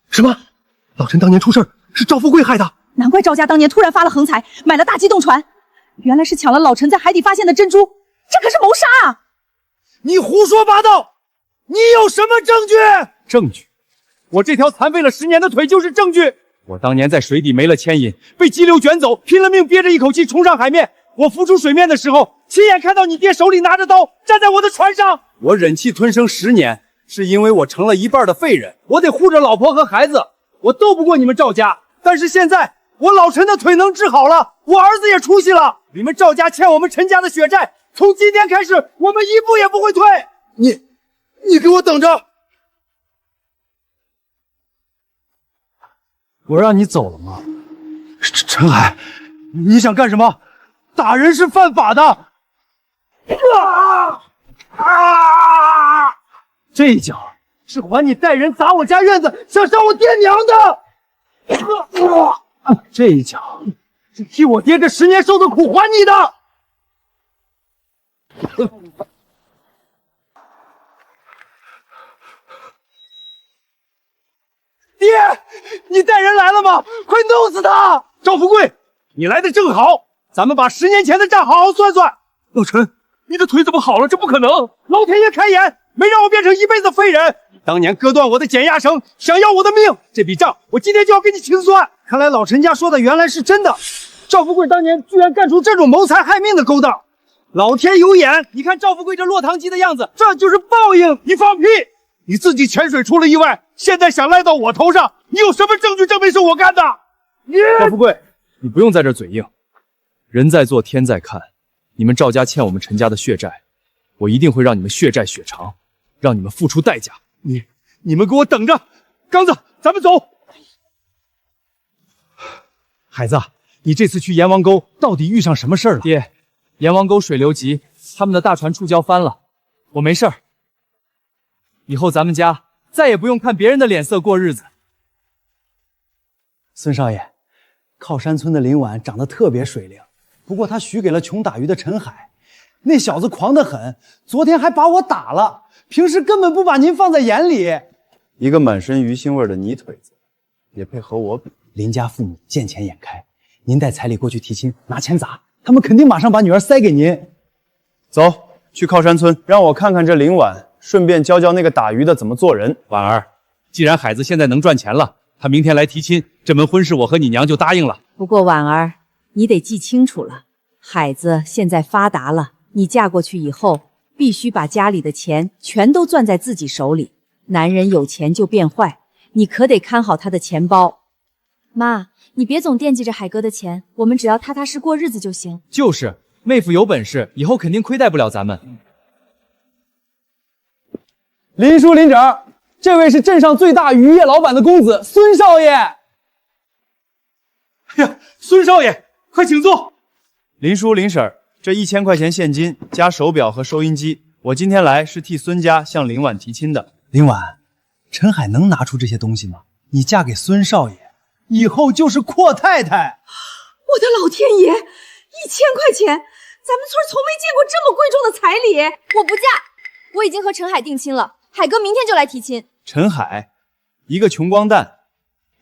什么？老陈当年出事是赵富贵害的？难怪赵家当年突然发了横财，买了大机动船，原来是抢了老陈在海底发现的珍珠，这可是谋杀啊！你胡说八道！你有什么证据？证据？我这条残废了10年的腿就是证据。我当年在水底没了牵引，被激流卷走，拼了命憋着一口气冲上海面。我浮出水面的时候，亲眼看到你爹手里拿着刀站在我的船上。我忍气吞声10年，是因为我成了一半的废人，我得护着老婆和孩子，我斗不过你们赵家。但是现在我老陈的腿能治好了，我儿子也出息了，你们赵家欠我们陈家的血债，从今天开始我们一步也不会退。你给我等着！我让你走了吗？陈海，你想干什么？打人是犯法的！这一脚是还你带人砸我家院子，想伤我爹娘的！这一脚是替我爹这10年受的苦还你的！爹，你带人来了吗？快弄死他！赵富贵，你来的正好，咱们把10年前的账好好算算。老陈，你的腿怎么好了？这不可能！老天爷开眼，没让我变成一辈子废人。当年割断我的减压绳，想要我的命，这笔账我今天就要跟你清算。看来老陈家说的原来是真的，赵富贵当年居然干出这种谋财害命的勾当。老天有眼，你看赵富贵这落汤鸡的样子，这就是报应。你放屁！你自己潜水出了意外，现在想赖到我头上，你有什么证据证明是我干的？赵富贵，你不用在这嘴硬，人在做天在看，你们赵家欠我们陈家的血债，我一定会让你们血债血偿，让你们付出代价。你们给我等着！刚子，咱们走。孩子，你这次去阎王沟到底遇上什么事儿了？爹，阎王沟水流急，他们的大船触礁翻了，我没事儿。以后咱们家再也不用看别人的脸色过日子。孙少爷，靠山村的林婉长得特别水灵，不过他许给了穷打鱼的陈海，那小子狂得很，昨天还把我打了，平时根本不把您放在眼里。一个满身鱼腥味的泥腿子，也配和我比？林家父母见钱眼开，您带彩礼过去提亲，拿钱砸，他们肯定马上把女儿塞给您。走，去靠山村，让我看看这林婉，顺便教教那个打鱼的怎么做人。婉儿，既然海子现在能赚钱了，他明天来提亲，这门婚事我和你娘就答应了。不过婉儿，你得记清楚了，海子现在发达了，你嫁过去以后，必须把家里的钱全都攥在自己手里。男人有钱就变坏，你可得看好他的钱包。妈，你别总惦记着海哥的钱，我们只要踏踏实过日子就行。就是，妹夫有本事，以后肯定亏待不了咱们。林叔、林长，这位是镇上最大渔业老板的公子孙少爷。哎呀，孙少爷，快请坐。林叔、林婶，这1000块钱现金加手表和收音机，我今天来是替孙家向林婉提亲的。林婉，陈海能拿出这些东西吗？你嫁给孙少爷，以后就是阔太太。我的老天爷，1000块钱，咱们村从没见过这么贵重的彩礼。我不嫁，我已经和陈海定亲了，海哥明天就来提亲。陈海，一个穷光蛋，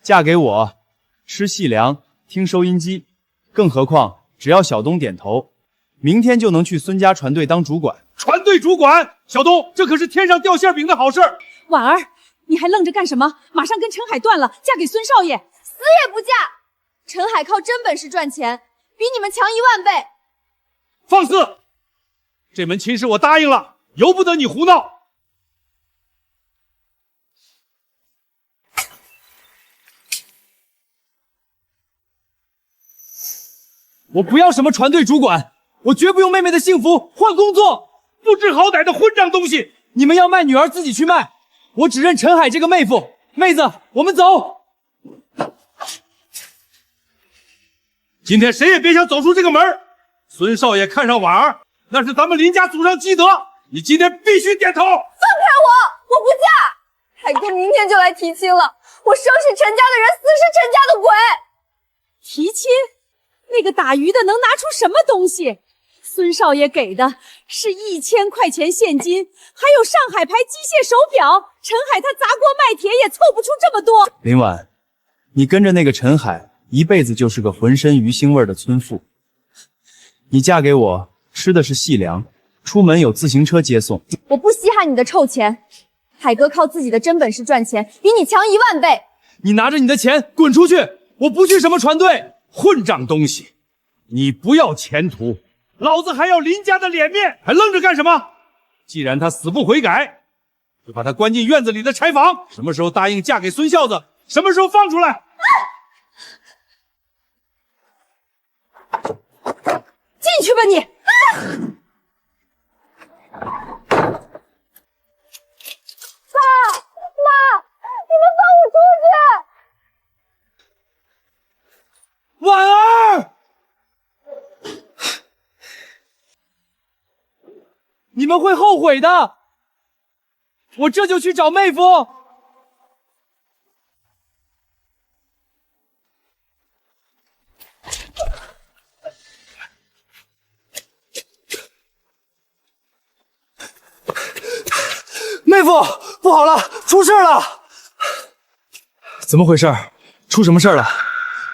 嫁给我，吃细粮，听收音机，更何况只要小东点头，明天就能去孙家船队当主管。船队主管，小东，这可是天上掉馅饼的好事。婉儿，你还愣着干什么？马上跟陈海断了，嫁给孙少爷。死也不嫁！陈海靠真本事赚钱，比你们强10000倍。放肆！这门亲事我答应了，由不得你胡闹。我不要什么船队主管，我绝不用妹妹的幸福换工作。不知好歹的混账东西！你们要卖女儿自己去卖，我只认陈海这个妹夫。妹子，我们走。今天谁也别想走出这个门。孙少爷看上婉儿，那是咱们林家祖上积德，你今天必须点头。放开我不嫁。海哥明天就来提亲了，我生是陈家的人，死是陈家的鬼。提亲？那个打鱼的能拿出什么东西？孙少爷给的是1000块钱现金，还有上海牌机械手表。陈海他砸锅卖铁也凑不出这么多。林婉，你跟着那个陈海，一辈子就是个浑身鱼腥味的村妇。你嫁给我，吃的是细粮，出门有自行车接送。我不稀罕你的臭钱，海哥靠自己的真本事赚钱，比你强1万倍。你拿着你的钱滚出去！我不去什么船队。混账东西，你不要前途，老子还要林家的脸面，还愣着干什么？既然他死不悔改，就把他关进院子里的柴房。什么时候答应嫁给孙孝子，什么时候放出来。进去吧你！爸妈，你们放我出去！婉儿，你们会后悔的。我这就去找妹夫。妹夫，不好了，出事了！怎么回事？出什么事了？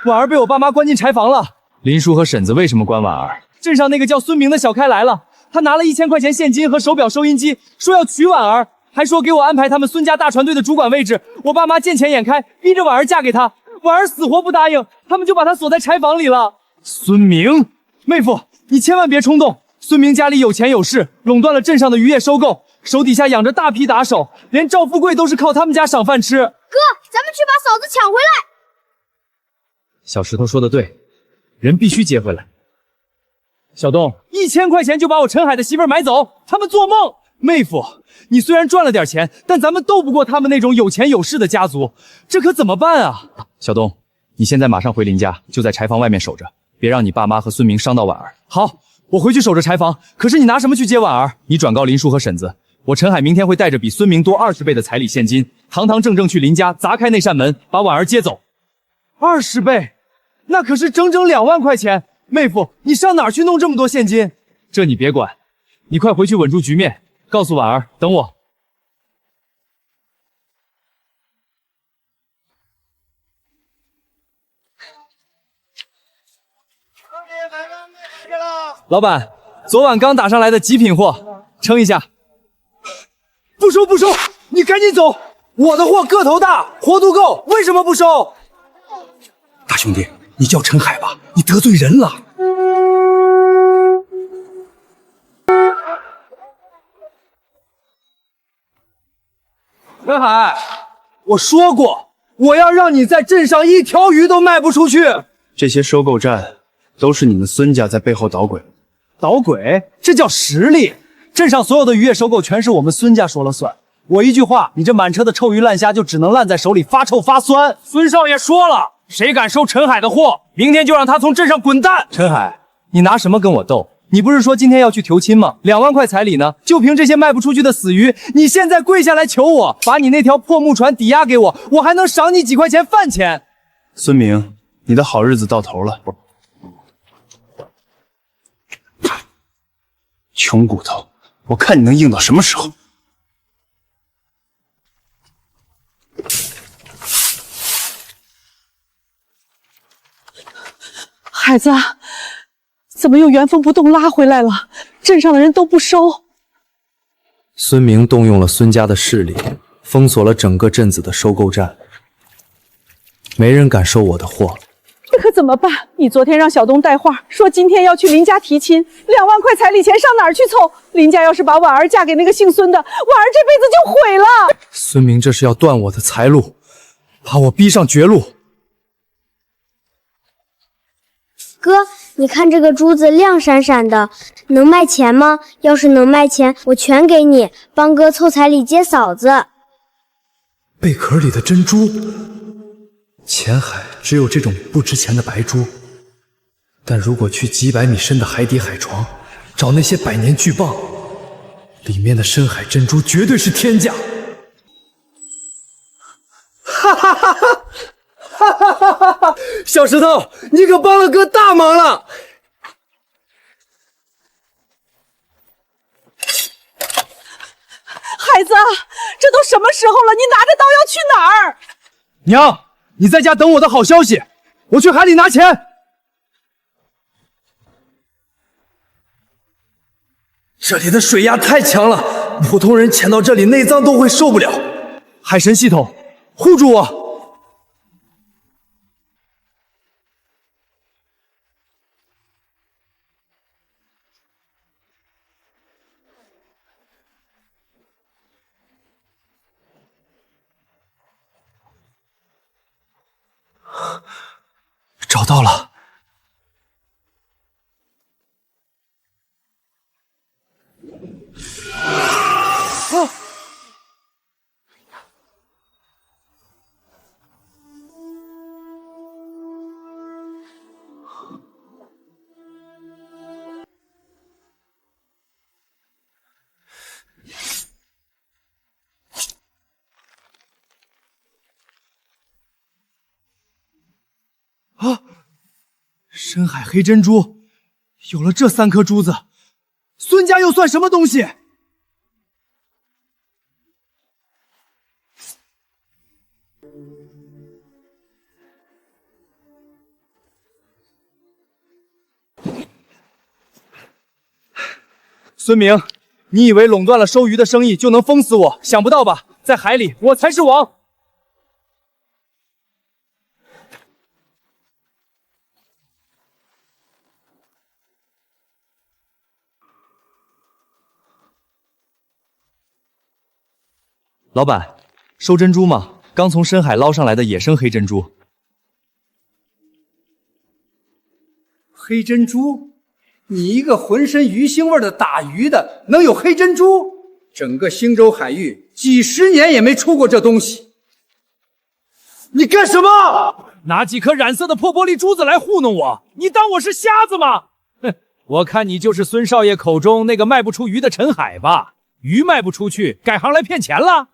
婉儿被我爸妈关进柴房了。林叔和婶子为什么关婉儿？镇上那个叫孙明的小开来了，他拿了1000块钱现金和手表、收音机，说要娶婉儿，还说给我安排他们孙家大船队的主管位置。我爸妈见钱眼开，逼着婉儿嫁给他，婉儿死活不答应，他们就把她锁在柴房里了。孙明，妹夫，你千万别冲动。孙明家里有钱有势，垄断了镇上的渔业收购，手底下养着大批打手，连赵富贵都是靠他们家赏饭吃。哥，咱们去把嫂子抢回来。小石头说的对，人必须接回来。小东，1000块钱就把我陈海的媳妇儿买走，他们做梦！妹夫，你虽然赚了点钱，但咱们斗不过他们那种有钱有势的家族，这可怎么办啊？小东，你现在马上回林家，就在柴房外面守着，别让你爸妈和孙明伤到婉儿。好，我回去守着柴房。可是你拿什么去接婉儿？你转告林叔和婶子，我陈海明天会带着比孙明多20倍的彩礼现金，堂堂正正去林家砸开那扇门，把婉儿接走。20倍？那可是整整2万块钱，妹夫，你上哪儿去弄这么多现金？这你别管，你快回去稳住局面，告诉婉儿等我。老板，昨晚刚打上来的极品货，称一下。不收不收，你赶紧走！我的货个头大，活度够，为什么不收？大兄弟，你叫陈海吧，你得罪人了。陈海，我说过，我要让你在镇上一条鱼都卖不出去。这些收购站都是你们孙家在背后捣鬼。捣鬼？这叫实力。镇上所有的渔业收购全是我们孙家说了算。我一句话，你这满车的臭鱼烂虾就只能烂在手里，发臭发酸。孙少爷说了，谁敢收陈海的货，明天就让他从镇上滚蛋。陈海，你拿什么跟我斗？你不是说今天要去求亲吗？2万块彩礼呢？就凭这些卖不出去的死鱼，你现在跪下来求我，把你那条破木船抵押给我，我还能赏你几块钱饭钱。孙明，你的好日子到头了。穷骨头，我看你能硬到什么时候。孩子，怎么又原封不动拉回来了？镇上的人都不收。孙明动用了孙家的势力，封锁了整个镇子的收购站，没人敢收我的货。这可怎么办？你昨天让小东带话，说今天要去林家提亲，2万块彩礼钱上哪儿去凑？林家要是把婉儿嫁给那个姓孙的，婉儿这辈子就毁了。孙明这是要断我的财路，把我逼上绝路。哥，你看这个珠子亮闪闪的，能卖钱吗？要是能卖钱，我全给你，帮哥凑彩礼接嫂子。贝壳里的珍珠。浅海只有这种不值钱的白珠，但如果去几百米深的海底海床，找那些百年巨蚌，里面的深海珍珠绝对是天价。哈哈哈哈！哈哈哈哈哈！小石头，你可帮了哥大忙了。孩子，这都什么时候了，你拿着刀要去哪儿？娘，你在家等我的好消息，我去海里拿钱。这里的水压太强了，普通人潜到这里内脏都会受不了。海神系统，护住我！找到了。深海黑珍珠，有了这3颗珠子，孙家又算什么东西？孙明，你以为垄断了收鱼的生意就能封死我？想不到吧，在海里我才是王。老板，收珍珠吗？刚从深海捞上来的野生黑珍珠。黑珍珠？你一个浑身鱼腥味的打鱼的，能有黑珍珠？整个星洲海域几10年也没出过这东西。你干什么？拿几颗染色的破玻璃珠子来糊弄我？你当我是瞎子吗？哼，我看你就是孙少爷口中那个卖不出鱼的陈海吧？鱼卖不出去，改行来骗钱了？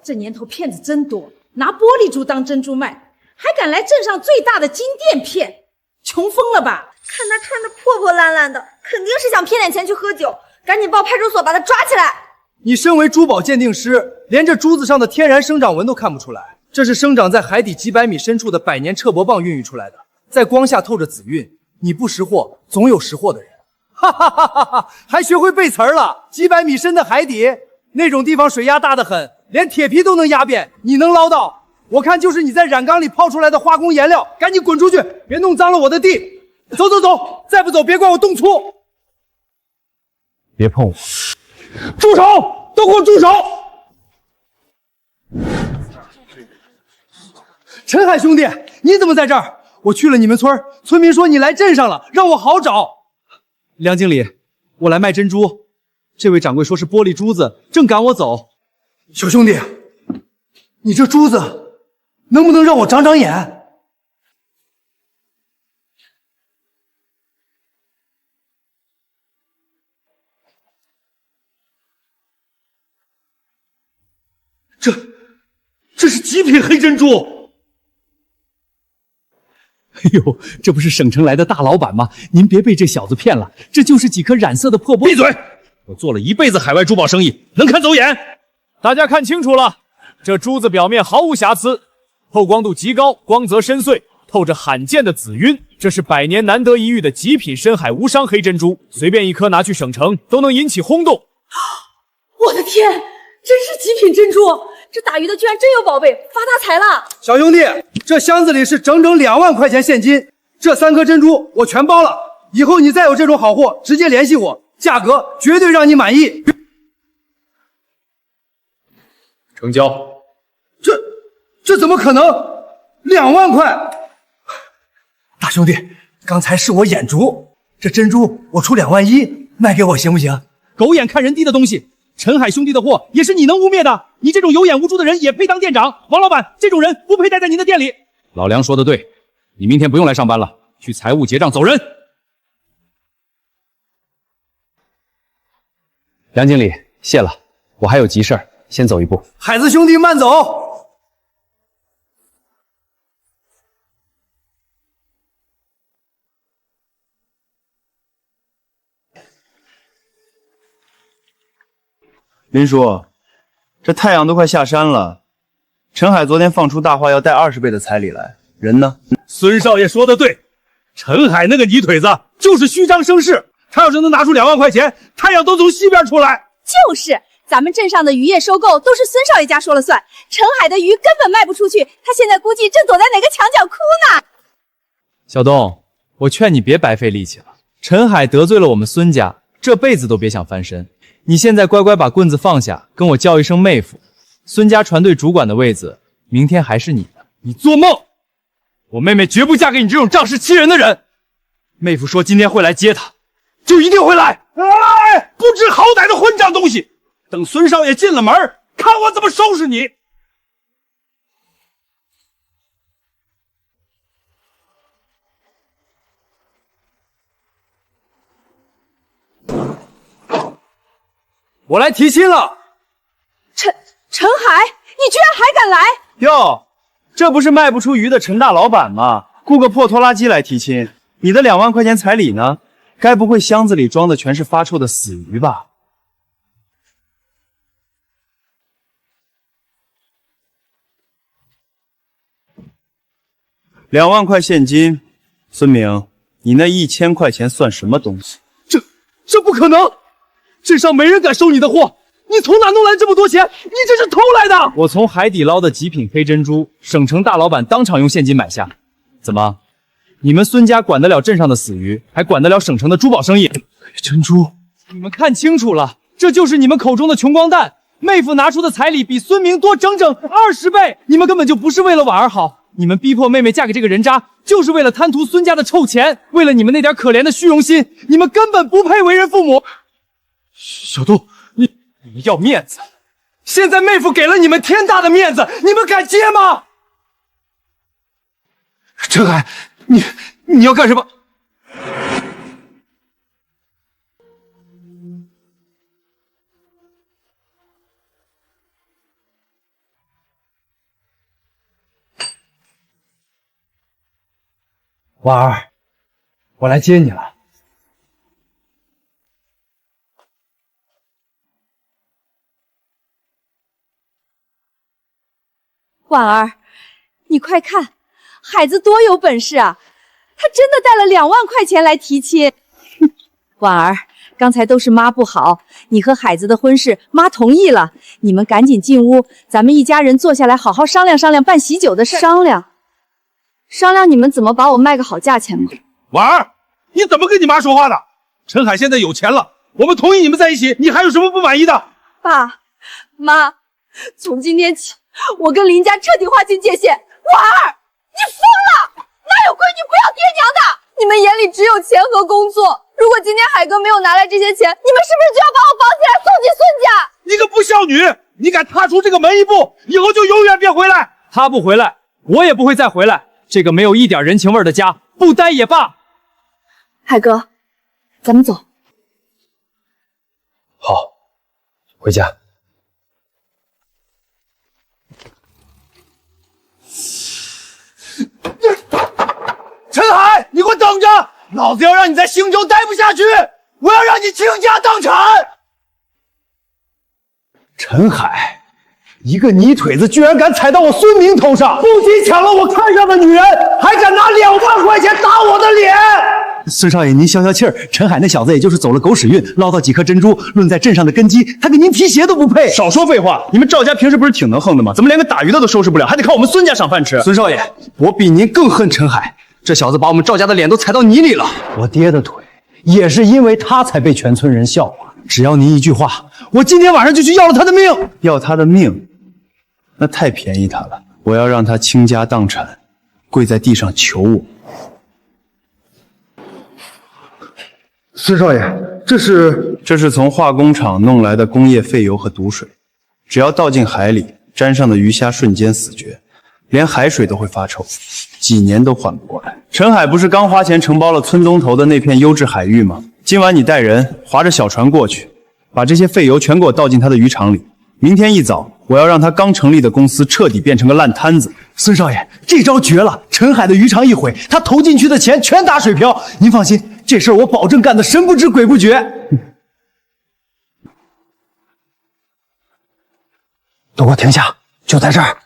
这年头骗子真多，拿玻璃珠当珍珠卖，还敢来镇上最大的金店骗，穷疯了吧？看他穿的破破烂烂的，肯定是想骗点钱去喝酒，赶紧报派出所把他抓起来。你身为珠宝鉴定师，连这珠子上的天然生长纹都看不出来，这是生长在海底几百米深处的百年彻薄蚌孕育出来的，在光下透着紫晕。你不识货，总有识货的人。哈哈哈哈哈！还学会背词儿了？几百米深的海底，那种地方水压大得很，连铁皮都能压扁，你能捞到？我看就是你在染缸里泡出来的化工颜料，赶紧滚出去，别弄脏了我的地！走走走，再不走别怪我动粗！别碰我！住手！都给我住手！陈海兄弟，你怎么在这儿？我去了你们村，村民说你来镇上了，让我好找。梁经理，我来卖珍珠，这位掌柜说是玻璃珠子，正赶我走。小兄弟，你这珠子能不能让我长长眼？这是极品黑珍珠。哎呦，这不是省城来的大老板吗？您别被这小子骗了，这就是几颗染色的破玻璃。闭嘴！我做了一辈子海外珠宝生意，能看走眼？大家看清楚了，这珠子表面毫无瑕疵，透光度极高，光泽深邃，透着罕见的紫晕。这是100年难得一遇的极品深海无伤黑珍珠，随便一颗拿去省城都能引起轰动。我的天，真是极品珍珠！这打鱼的居然真有宝贝，发大财了！小兄弟，这箱子里是整整2万块钱现金，这3颗珍珠我全包了。以后你再有这种好货，直接联系我，价格绝对让你满意。成交。这怎么可能？2万块！大兄弟，刚才是我眼拙，这珍珠我出2万1，卖给我行不行？狗眼看人低的东西，陈海兄弟的货也是你能污蔑的？你这种有眼无珠的人也配当店长？王老板，这种人不配待在您的店里。老梁说的对，你明天不用来上班了，去财务结账走人。梁经理，谢了，我还有急事儿，先走一步。海子兄弟慢走。林叔，这太阳都快下山了，陈海昨天放出大话要带20倍的彩礼来，人呢？孙少爷说的对，陈海那个泥腿子就是虚张声势，他要是能拿出2万块钱，太阳都从西边出来。就是，咱们镇上的渔业收购都是孙少爷家说了算，陈海的鱼根本卖不出去，他现在估计正躲在哪个墙角哭呢。小东，我劝你别白费力气了。陈海得罪了我们孙家，这辈子都别想翻身。你现在乖乖把棍子放下，跟我叫一声妹夫。孙家船队主管的位子，明天还是你的。你做梦！我妹妹绝不嫁给你这种仗势欺人的人。妹夫说今天会来接她，就一定会来。哎，不知好歹的混账东西！等孙少爷进了门，看我怎么收拾你！我来提亲了。陈海，你居然还敢来？哟，这不是卖不出鱼的陈大老板吗？雇个破拖拉机来提亲，你的2万块钱彩礼呢？该不会箱子里装的全是发臭的死鱼吧？2万块现金，孙明，你那1000块钱算什么东西？这不可能！镇上没人敢收你的货，你从哪弄来这么多钱？你这是偷来的！我从海底捞的极品黑珍珠，省城大老板当场用现金买下。怎么，你们孙家管得了镇上的死鱼，还管得了省城的珠宝生意？黑珍珠，你们看清楚了，这就是你们口中的穷光蛋。妹夫拿出的彩礼比孙明多整整20倍，你们根本就不是为了婉儿好，你们逼迫妹妹嫁给这个人渣，就是为了贪图孙家的臭钱，为了你们那点可怜的虚荣心，你们根本不配为人父母。小东，你们要面子，现在妹夫给了你们天大的面子，你们敢接吗？陈海，你要干什么？婉儿，我来接你了。婉儿，你快看，海子多有本事啊！他真的带了2万块钱来提亲。婉儿，刚才都是妈不好，你和海子的婚事妈同意了，你们赶紧进屋，咱们一家人坐下来好好商量商量办喜酒的事。商量你们怎么把我卖个好价钱吗？婉儿，你怎么跟你妈说话的？陈海现在有钱了，我们同意你们在一起，你还有什么不满意的？爸妈，从今天起，我跟林家彻底划清界限。婉儿，你疯了！哪有闺女不要爹娘的？你们眼里只有钱和工作。如果今天海哥没有拿来这些钱，你们是不是就要把我绑起来送进孙家？你个不孝女！你敢踏出这个门一步，以后就永远别回来。他不回来，我也不会再回来。这个没有一点人情味的家，不待也罢。海哥，咱们走。好，回家。陈海，你给我等着！老子要让你在兴州待不下去，我要让你倾家荡产！陈海，一个泥腿子居然敢踩到我孙明头上，不仅抢了我看上的女人，还敢拿2万块钱打我的脸！孙少爷，您消消气儿，陈海那小子也就是走了狗屎运，捞到几颗珍珠，论在镇上的根基，他跟您提鞋都不配。少说废话！你们赵家平时不是挺能横的吗？怎么连个打鱼的都收拾不了，还得靠我们孙家赏饭吃？孙少爷，我比您更恨陈海，这小子把我们赵家的脸都踩到泥里了。我爹的腿也是因为他才被全村人笑话。只要您一句话，我今天晚上就去要了他的命。要他的命，那太便宜他了。我要让他倾家荡产，跪在地上求我。孙少爷，这是从化工厂弄来的工业废油和毒水，只要倒进海里，沾上的鱼虾瞬间死绝，连海水都会发臭，几年都缓不过来。陈海不是刚花钱承包了村东头的那片优质海域吗？今晚你带人划着小船过去，把这些废油全给我倒进他的渔场里。明天一早，我要让他刚成立的公司彻底变成个烂摊子。孙少爷，这招绝了！陈海的渔场一毁，他投进去的钱全打水漂。您放心，这事儿我保证干得神不知鬼不觉。都给我停下！就在这儿。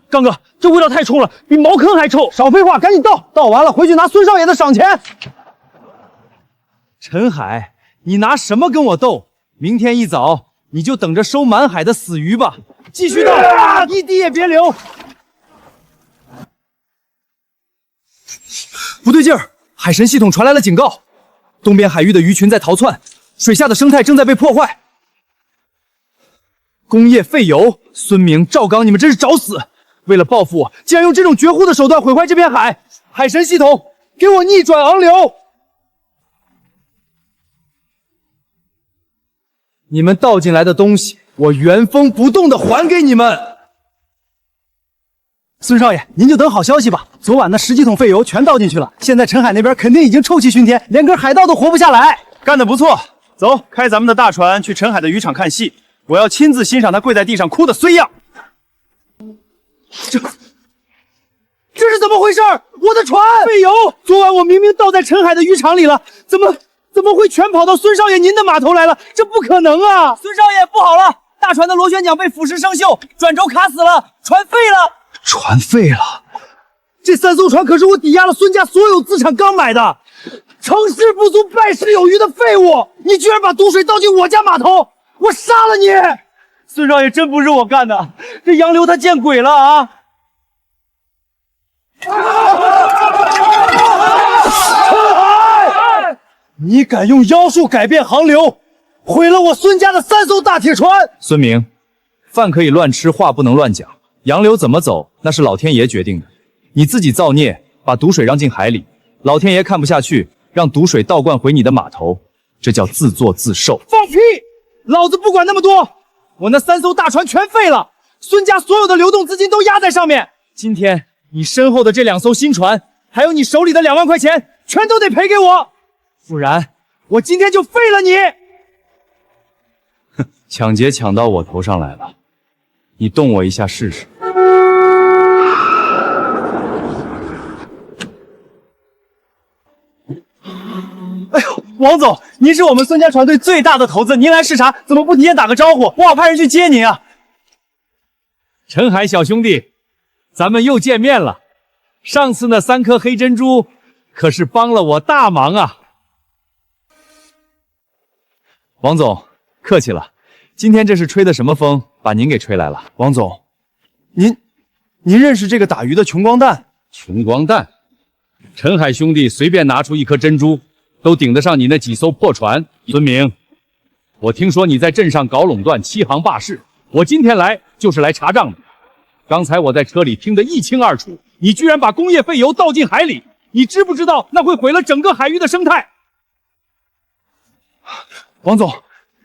刚哥，这味道太冲了，比茅坑还臭！少废话，赶紧倒！倒完了回去拿孙少爷的赏钱。陈海，你拿什么跟我斗？明天一早你就等着收满海的死鱼吧！继续倒，一滴也别留！不对劲儿，海神系统传来了警告，东边海域的鱼群在逃窜，水下的生态正在被破坏。工业废油，孙明、赵刚，你们真是找死！为了报复我，竟然用这种绝户的手段毁坏这片海！海神系统，给我逆转昂流！你们倒进来的东西，我原封不动的还给你们。孙少爷，您就等好消息吧。昨晚那10几桶废油全倒进去了，现在陈海那边肯定已经臭气熏天，连根海盗都活不下来。干得不错，走，开咱们的大船去陈海的渔场看戏，我要亲自欣赏他跪在地上哭的衰样。这是怎么回事？我的船废油，昨晚我明明倒在陈海的渔场里了，怎么会全跑到孙少爷您的码头来了？这不可能啊！孙少爷，不好了，大船的螺旋桨被腐蚀生锈，转轴卡死了，船废了。船废了，这3艘船可是我抵押了孙家所有资产刚买的，成事不足败事有余的废物！你居然把毒水倒进我家码头，我杀了你！孙少爷，真不是我干的，这杨流他见鬼了啊！你敢用妖术改变航流，毁了我孙家的3艘大铁船！孙明，饭可以乱吃，话不能乱讲。洋流怎么走，那是老天爷决定的。你自己造孽，把毒水让进海里，老天爷看不下去，让毒水倒灌回你的码头，这叫自作自受。放屁！老子不管那么多，我那3艘大船全废了，孙家所有的流动资金都压在上面。今天你身后的这2艘新船，还有你手里的2万块钱，全都得赔给我，不然我今天就废了你！哼，抢劫抢到我头上来了，你动我一下试试。哎呦，王总，您是我们孙家船队最大的投资，您来视察，怎么不提前打个招呼？我好派人去接您啊！陈海小兄弟，咱们又见面了。上次那3颗黑珍珠可是帮了我大忙啊！王总，客气了。今天这是吹的什么风，把您给吹来了？王总，您认识这个打鱼的穷光蛋？穷光蛋？陈海兄弟随便拿出1颗珍珠，都顶得上你那几艘破船。孙明，我听说你在镇上搞垄断，欺行霸市，我今天来就是来查账的。刚才我在车里听得一清二楚，你居然把工业废油倒进海里，你知不知道那会毁了整个海域的生态？王总，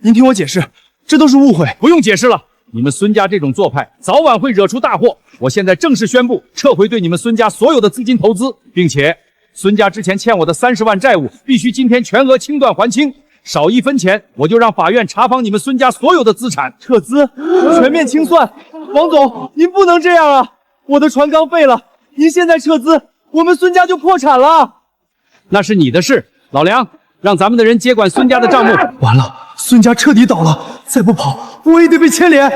您听我解释，这都是误会。不用解释了，你们孙家这种做派，早晚会惹出大祸。我现在正式宣布，撤回对你们孙家所有的资金投资，并且孙家之前欠我的30万债务，必须今天全额清断还清，少1分钱，我就让法院查封你们孙家所有的资产，撤资，全面清算。王总，您不能这样啊！我的船刚废了，您现在撤资，我们孙家就破产了。那是你的事，老梁，让咱们的人接管孙家的账目。完了，孙家彻底倒了，再不跑，我也得被牵连。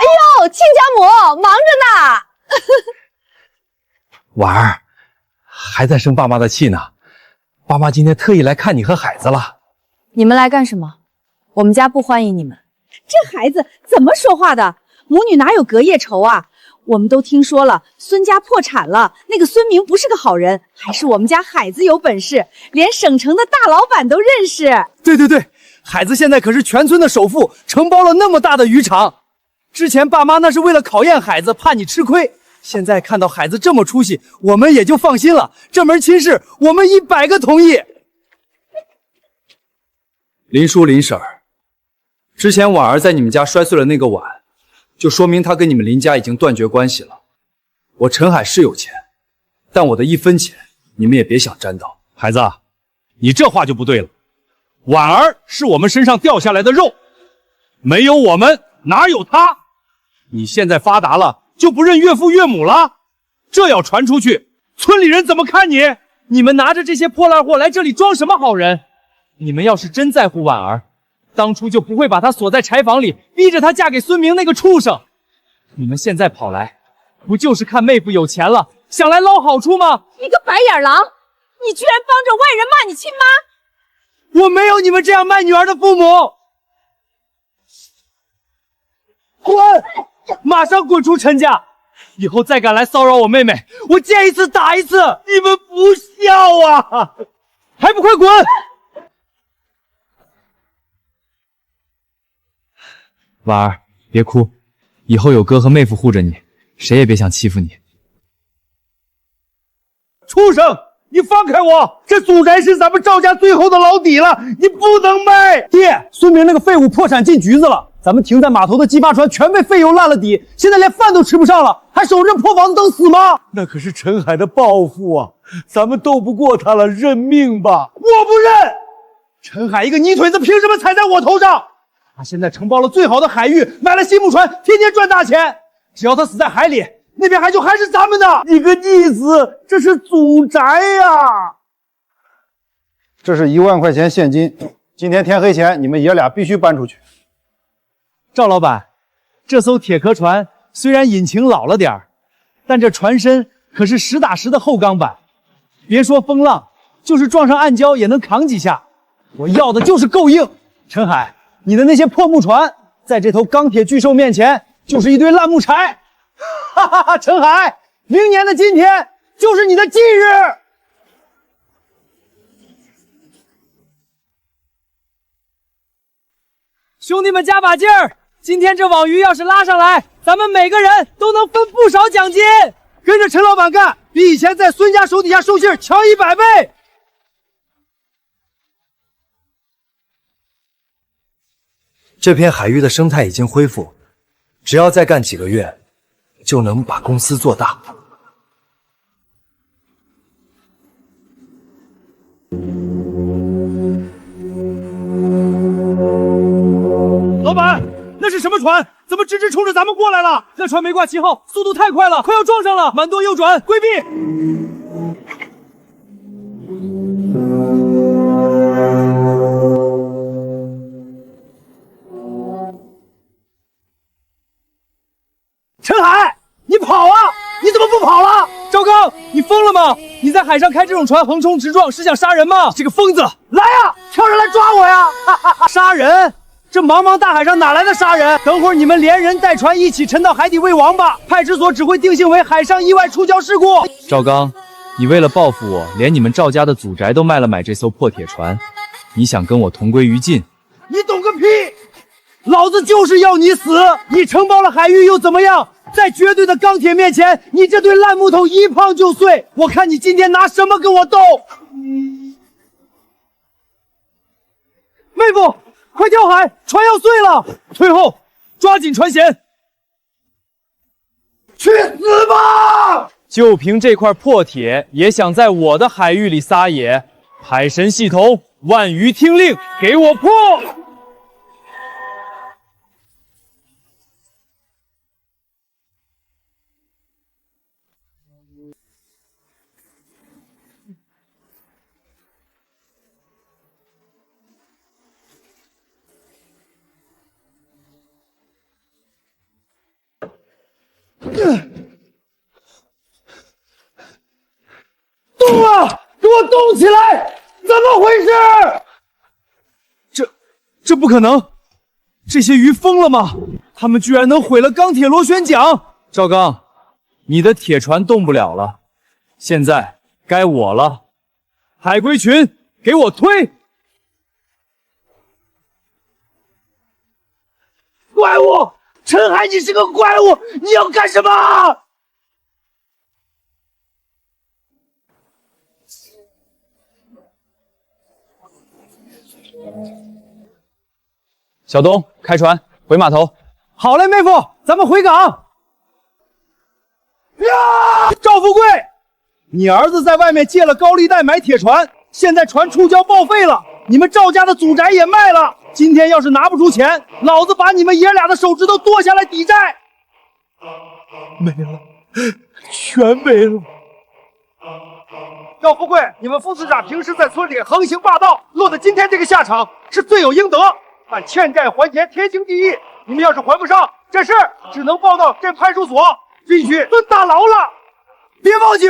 哎呦，亲家母，忙着呢。婉儿，还在生爸妈的气呢。爸妈今天特意来看你和海子了。你们来干什么？我们家不欢迎你们。这孩子怎么说话的？母女哪有隔夜仇啊？我们都听说了，孙家破产了。那个孙明不是个好人，还是我们家海子有本事，连省城的大老板都认识。对对对，海子现在可是全村的首富，承包了那么大的渔场。之前爸妈那是为了考验海子，怕你吃亏。现在看到海子这么出息，我们也就放心了。这门亲事，我们100个同意。林叔、林婶儿，之前婉儿在你们家摔碎了那个碗，就说明她跟你们林家已经断绝关系了。我陈海是有钱，但我的1分钱，你们也别想沾到。孩子，你这话就不对了。婉儿是我们身上掉下来的肉，没有我们哪有她？你现在发达了，就不认岳父岳母了？这要传出去，村里人怎么看你？你们拿着这些破烂货来这里装什么好人？你们要是真在乎婉儿，当初就不会把她锁在柴房里，逼着她嫁给孙明那个畜生。你们现在跑来，不就是看妹夫有钱了，想来捞好处吗？你个白眼狼，你居然帮着外人骂你亲妈！我没有你们这样卖女儿的父母。滚！马上滚出陈家！以后再敢来骚扰我妹妹，我见一次打一次！你们不孝啊！还不快滚！婉儿，别哭，以后有哥和妹夫护着你，谁也别想欺负你。畜生！你放开我！这祖宅是咱们赵家最后的老底了，你不能卖！爹，孙明那个废物破产进局子了，咱们停在码头的鸡巴船全被废油烂了底，现在连饭都吃不上了，还守着破房子等死吗？那可是陈海的报复啊！咱们斗不过他了，认命吧！我不认！陈海一个泥腿子，凭什么踩在我头上？他现在承包了最好的海域，买了新木船，天天赚大钱。只要他死在海里，那片海就还是咱们的。你个逆子，这是祖宅呀！这是1万块钱现金，今天天黑前你们爷俩必须搬出去。赵老板，这艘铁壳船虽然引擎老了点儿，但这船身可是实打实的厚钢板，别说风浪，就是撞上暗礁也能扛几下。我要的就是够硬。陈海，你的那些破木船，在这头钢铁巨兽面前就是一堆烂木柴。哈哈哈！陈海，明年的今天就是你的忌日。兄弟们加把劲儿！今天这网鱼要是拉上来，咱们每个人都能分不少奖金。跟着陈老板干，比以前在孙家手底下收信强100倍。这片海域的生态已经恢复，只要再干几个月，就能把公司做大。老板，那是什么船？怎么直直冲着咱们过来了？那船没挂旗号，速度太快了，快要撞上了！满舵右转，规避！陈海，你跑啊！你怎么不跑了？赵刚，你疯了吗？你在海上开这种船横冲直撞，是想杀人吗？这个疯子！来呀，跳上来抓我呀！哈哈哈！杀人？这茫茫大海上哪来的杀人？等会儿你们连人带船一起沉到海底喂王八，派出所只会定性为海上意外触礁事故。赵刚，你为了报复我，连你们赵家的祖宅都卖了买这艘破铁船，你想跟我同归于尽？你懂个屁！老子就是要你死！你承包了海域又怎么样？在绝对的钢铁面前，你这堆烂木头一碰就碎。我看你今天拿什么跟我斗！妹夫，快跳海，船要碎了！退后，抓紧船舷！去死吧！就凭这块破铁，也想在我的海域里撒野？海神系统，万鱼听令，给我破！动啊！给我动起来！怎么回事？这不可能！这些鱼疯了吗？他们居然能毁了钢铁螺旋桨！赵刚，你的铁船动不了了，现在该我了。海龟群，给我推！怪物，陈海，你是个怪物，你要干什么？小东，开船回码头。好嘞，妹夫，咱们回港。赵富贵，你儿子在外面借了高利贷买铁船，现在船触礁报废了，你们赵家的祖宅也卖了。今天要是拿不出钱，老子把你们爷俩的手指头剁下来抵债。没了，全没了。赵富贵，你们父子俩平时在村里横行霸道，落得今天这个下场，是罪有应得。按欠债还钱，天经地义。你们要是还不上，这事只能报到镇派出所，进去蹲大牢了。别报警，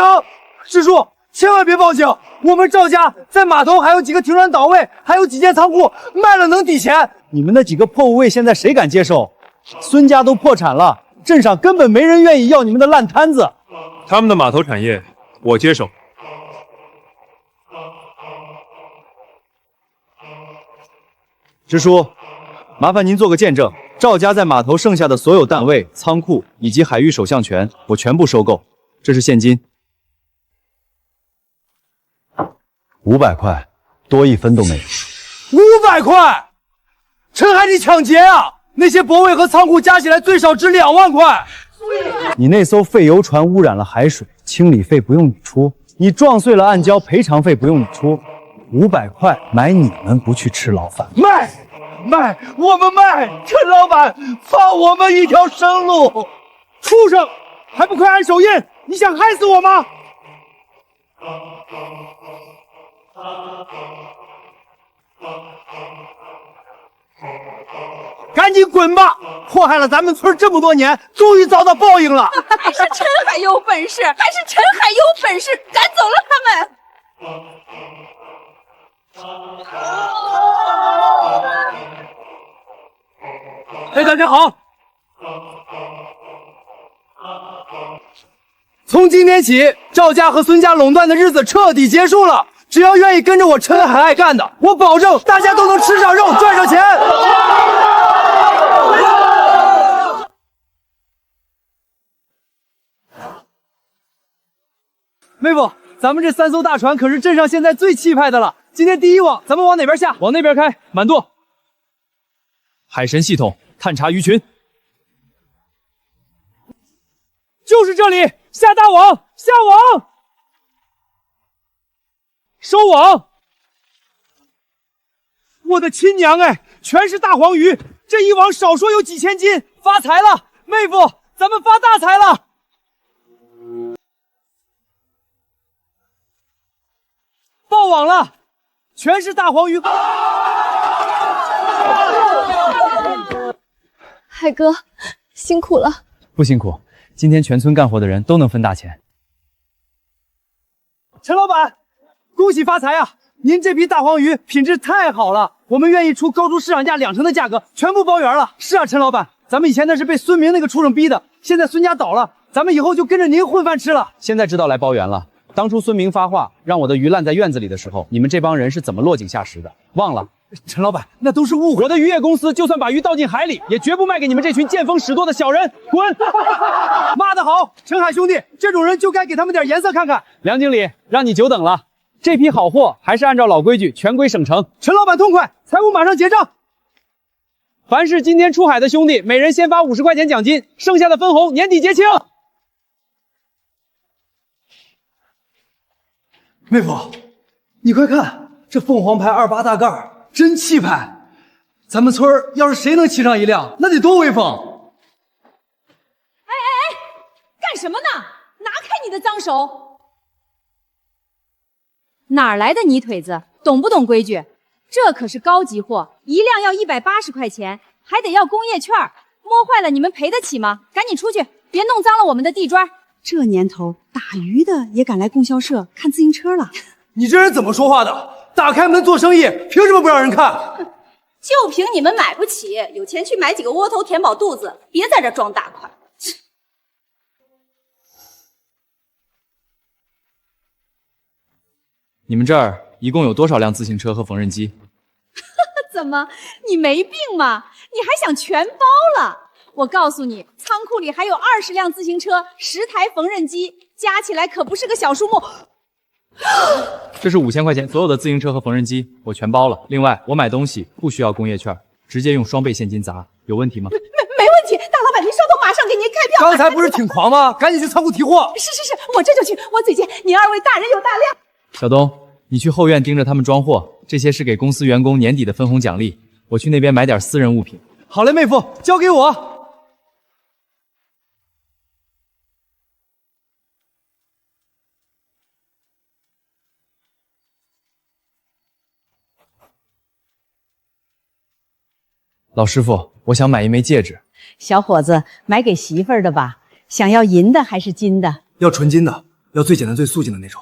师叔，千万别报警！我们赵家在码头还有几个停船岛位，还有几间仓库，卖了能抵钱。你们那几个破物位，现在谁敢接受？孙家都破产了，镇上根本没人愿意要你们的烂摊子。他们的码头产业我接手。支书，麻烦您做个见证，赵家在码头剩下的所有弹位、仓库以及海域守象权，我全部收购。这是现金，500块，多一分都没有。500块！陈海，你抢劫啊！那些泊位和仓库加起来最少值2万块。你那艘废油船污染了海水，清理费不用你出；你撞碎了暗礁，赔偿费不用你出。500块买你们不去吃牢饭。卖，我们卖！陈老板，放我们一条生路！畜生，还不快按手印！你想害死我吗？赶紧滚吧！祸害了咱们村这么多年，终于遭到报应了。还是陈海有本事，赶走了他们。哎，大家好！从今天起，赵家和孙家垄断的日子彻底结束了。只要愿意跟着我陈海爱干的，我保证大家都能吃上肉，赚上钱。妹夫，咱们这3艘大船可是镇上现在最气派的了。今天第1网，咱们往哪边下？往那边开，满舵。海神系统探查鱼群，就是这里，下大网，下网，收网。我的亲娘哎，全是大黄鱼，这一网少说有几千斤，发财了，妹夫，咱们发大财了。爆网了，全是大黄鱼。海哥，辛苦了。不辛苦，今天全村干活的人都能分大钱。陈老板，恭喜发财啊！您这批大黄鱼品质太好了，我们愿意出高出市场价2成的价格，全部包圆了。是啊，陈老板，咱们以前那是被孙明那个畜生逼的，现在孙家倒了，咱们以后就跟着您混饭吃了。现在知道来包圆了。当初孙明发话让我的鱼烂在院子里的时候，你们这帮人是怎么落井下石的？忘了？陈老板，那都是误会。我的渔业公司就算把鱼倒进海里，也绝不卖给你们这群见风使舵的小人！滚！骂得好，陈海兄弟，这种人就该给他们点颜色看看。梁经理，让你久等了。这批好货还是按照老规矩全归省城。陈老板痛快，财务马上结账。凡是今天出海的兄弟，每人先发50块钱奖金，剩下的分红年底结清。妹夫，你快看，这凤凰牌28大盖真气派！咱们村要是谁能骑上一辆，那得多威风！哎，干什么呢？拿开你的脏手！哪儿来的泥腿子？懂不懂规矩？这可是高级货，一辆要180块钱，还得要工业券，摸坏了你们赔得起吗？赶紧出去，别弄脏了我们的地砖。这年头，打鱼的也敢来供销社看自行车了。你这人怎么说话的？打开门做生意，凭什么不让人看？就凭你们买不起，有钱去买几个窝头填饱肚子，别在这装大款。你们这儿一共有多少辆自行车和缝纫机？怎么，你没病吗？你还想全包了？我告诉你，仓库里还有20辆自行车，10台缝纫机，加起来可不是个小数目。这是5000块钱，所有的自行车和缝纫机我全包了。另外，我买东西不需要工业券，直接用双倍现金砸，有问题吗？没问题，大老板，您稍等，马上给您开票。刚才不是挺狂吗？赶紧去仓库提货。是，我这就去。我嘴贱，您2位大人有大量。小东，你去后院盯着他们装货，这些是给公司员工年底的分红奖励。我去那边买点私人物品。好嘞，妹夫，交给我。老师傅，我想买一枚戒指。小伙子，买给媳妇儿的吧？想要银的还是金的？要纯金的，要最简单最素净的那种。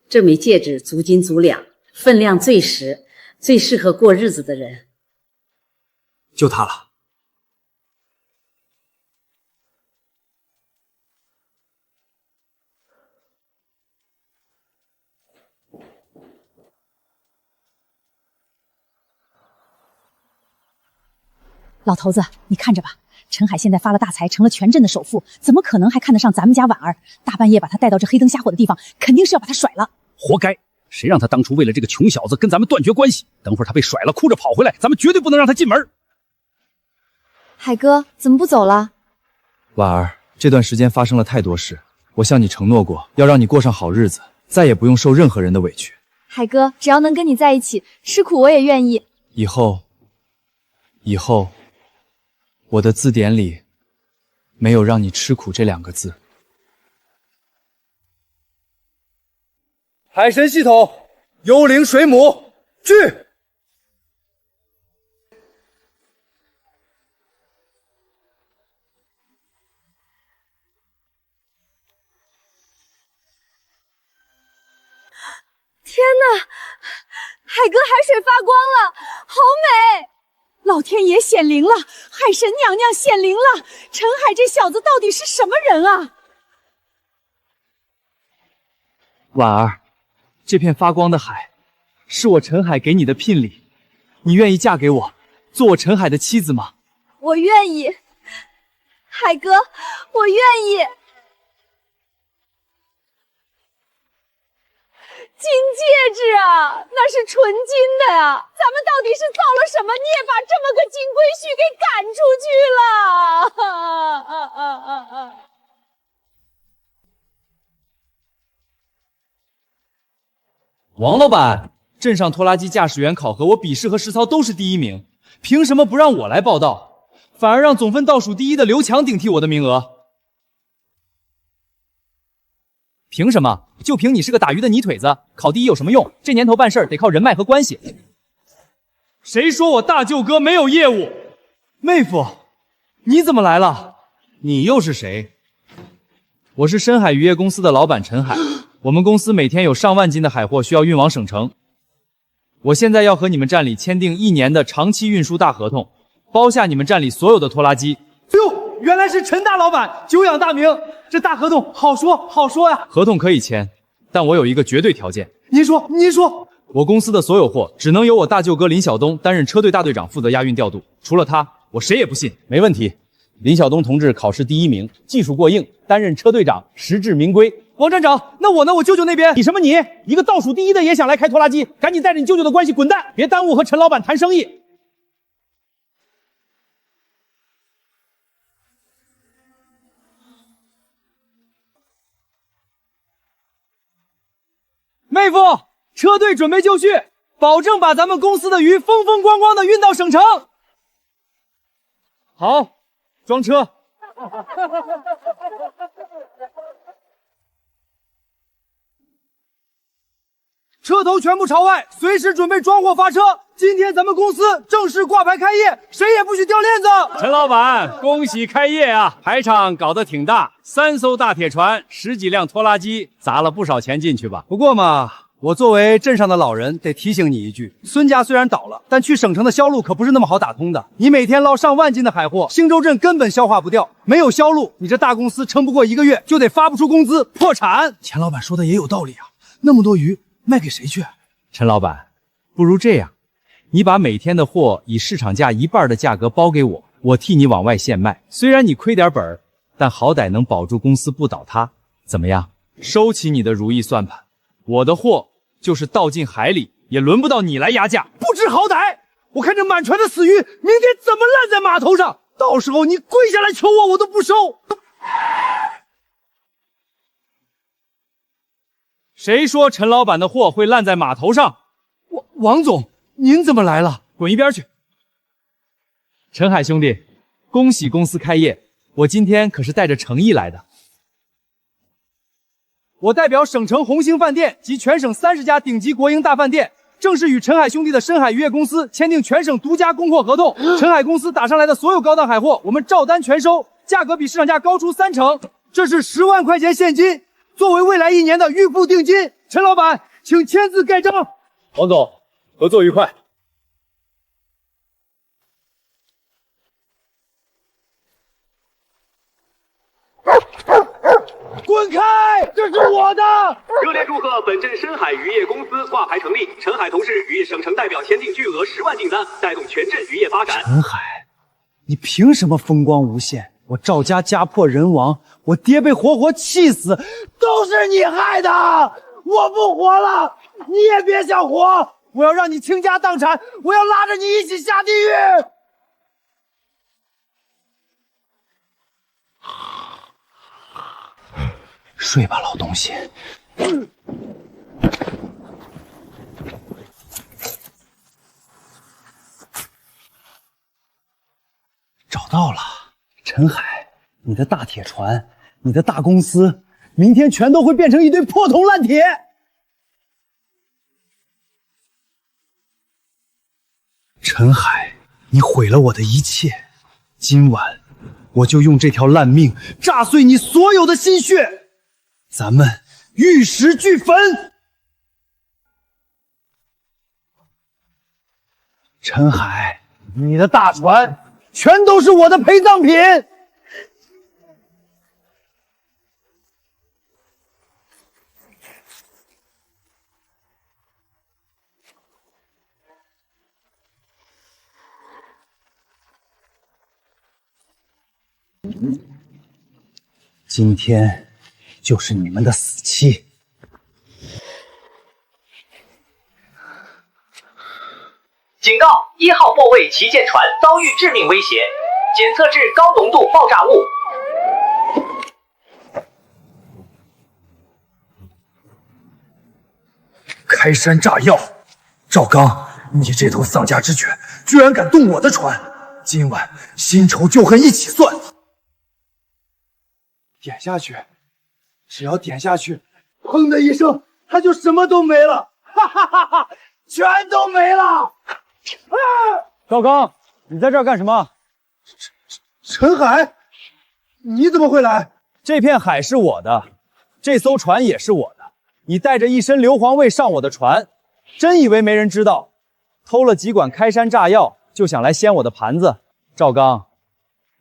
这枚戒指足斤足两，分量最实，最适合过日子的人。就它了。老头子，你看着吧，陈海现在发了大财，成了全镇的首富，怎么可能还看得上咱们家婉儿？大半夜把他带到这黑灯瞎火的地方，肯定是要把他甩了。活该！谁让他当初为了这个穷小子跟咱们断绝关系？等会儿他被甩了，哭着跑回来，咱们绝对不能让他进门。海哥，怎么不走了？婉儿，这段时间发生了太多事，我向你承诺过，要让你过上好日子，再也不用受任何人的委屈。海哥，只要能跟你在一起，吃苦我也愿意。以后，我的字典里没有让你吃苦这2个字。海神系统，幽灵水母，去！天哪，海哥海水发光了，好美！老天爷显灵了，海神娘娘显灵了！陈海这小子到底是什么人啊？婉儿，这片发光的海，是我陈海给你的聘礼，你愿意嫁给我，做我陈海的妻子吗？我愿意，海哥，我愿意。金戒指啊，那是纯金的呀！咱们到底是造了什么孽，把这么个金龟婿给赶出去了？王老板，镇上拖拉机驾驶员考核，我笔试和实操都是第1名，凭什么不让我来报道，反而让总分倒数第1的刘强顶替我的名额？凭什么？就凭你是个打鱼的泥腿子，考第1有什么用？这年头办事得靠人脉和关系。谁说我大舅哥没有业务？妹夫，你怎么来了？你又是谁？我是深海渔业公司的老板陈海，我们公司每天有上万斤的海货需要运往省城。我现在要和你们站里签订1年的长期运输大合同，包下你们站里所有的拖拉机。哟，原来是陈大老板，久仰大名。这大合同好说呀。合同可以签，但我有一个绝对条件。您说。我公司的所有货只能由我大舅哥林晓东担任车队大队长，负责押运调度。除了他，我谁也不信。没问题，林晓东同志考试第1名，技术过硬，担任车队长，实至名归。王站长，那我呢？我舅舅那边？你什么你？一个倒数第1的也想来开拖拉机？赶紧带着你舅舅的关系滚蛋，别耽误和陈老板谈生意。妹夫，车队准备就绪，保证把咱们公司的鱼风风光光的运到省城。好，装车。车头全部朝外，随时准备装货发车。今天咱们公司正式挂牌开业，谁也不许掉链子。陈老板，恭喜开业啊！排场搞得挺大，3艘大铁船，10几辆拖拉机，砸了不少钱进去吧？不过嘛，我作为镇上的老人，得提醒你一句：孙家虽然倒了，但去省城的销路可不是那么好打通的。你每天捞上万斤的海货，兴州镇根本消化不掉，没有销路，你这大公司撑不过1个月就得发不出工资，破产。钱老板说的也有道理啊，那么多鱼卖给谁去？陈老板，不如这样，你把每天的货以市场价1半的价格包给我，我替你往外现卖。虽然你亏点本，但好歹能保住公司不倒塌。怎么样？收起你的如意算盘，我的货就是倒进海里，也轮不到你来压价。不知好歹！我看这满船的死鱼，明天怎么烂在码头上？到时候你跪下来求我，我都不收。谁说陈老板的货会烂在码头上？王总，您怎么来了？滚一边去！陈海兄弟，恭喜公司开业，我今天可是带着诚意来的。我代表省城红星饭店及全省30家顶级国营大饭店，正式与陈海兄弟的深海渔业公司签订全省独家供货合同。陈海公司打上来的所有高档海货，我们照单全收，价格比市场价高出30%。这是10万块钱现金，作为未来1年的预付定金。陈老板，请签字盖章。王总，合作愉快。滚开！这是我的！热烈祝贺本镇深海渔业公司挂牌成立，陈海同事与省城代表签订巨额10万订单，带动全镇渔业发展。陈海，你凭什么风光无限？我赵家家破人亡，我爹被活活气死，都是你害的！我不活了，你也别想活！我要让你倾家荡产，我要拉着你一起下地狱！睡吧，老东西。找到了，陈海，你的大铁船，你的大公司，明天全都会变成一堆破铜烂铁。陈海，你毁了我的一切，今晚我就用这条烂命炸碎你所有的心血。咱们玉石俱焚！陈海，你的大船全都是我的陪葬品。今天就是你们的死期！警告！1号货柜旗舰船遭遇致命威胁，检测至高浓度爆炸物。开山炸药！赵刚，你这头丧家之犬，居然敢动我的船！今晚新仇旧恨一起算！点下去，只要点下去，砰的一声，他就什么都没了，哈哈哈哈，全都没了！啊！赵刚，你在这儿干什么？陈海，你怎么会来？这片海是我的，这艘船也是我的。你带着一身硫磺味上我的船，真以为没人知道？偷了几管开山炸药，就想来掀我的盘子？赵刚，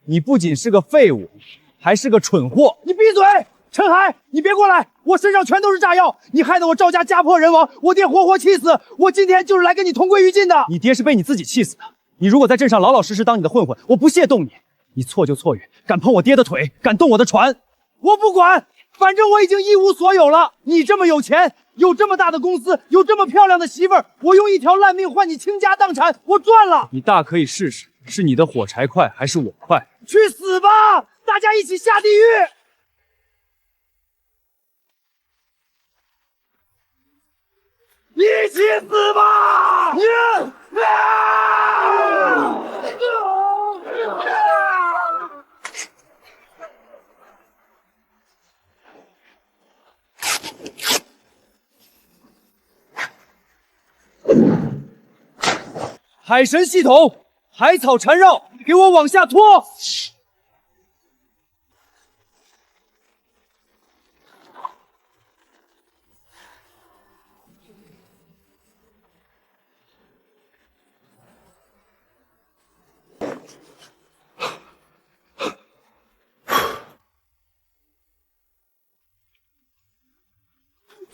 你不仅是个废物，还是个蠢货！你闭嘴！陈海，你别过来！我身上全都是炸药，你害得我赵家家破人亡，我爹活活气死。我今天就是来跟你同归于尽的。你爹是被你自己气死的。你如果在镇上老老实实当你的混混，我不屑动你。你错就错于敢碰我爹的腿，敢动我的船。我不管，反正我已经一无所有了。你这么有钱，有这么大的公司，有这么漂亮的媳妇儿，我用一条烂命换你倾家荡产，我赚了。你大可以试试，是你的火柴快还是我快？去死吧！大家一起下地狱！一起死吧！海神系统，海草缠绕，给我往下拖！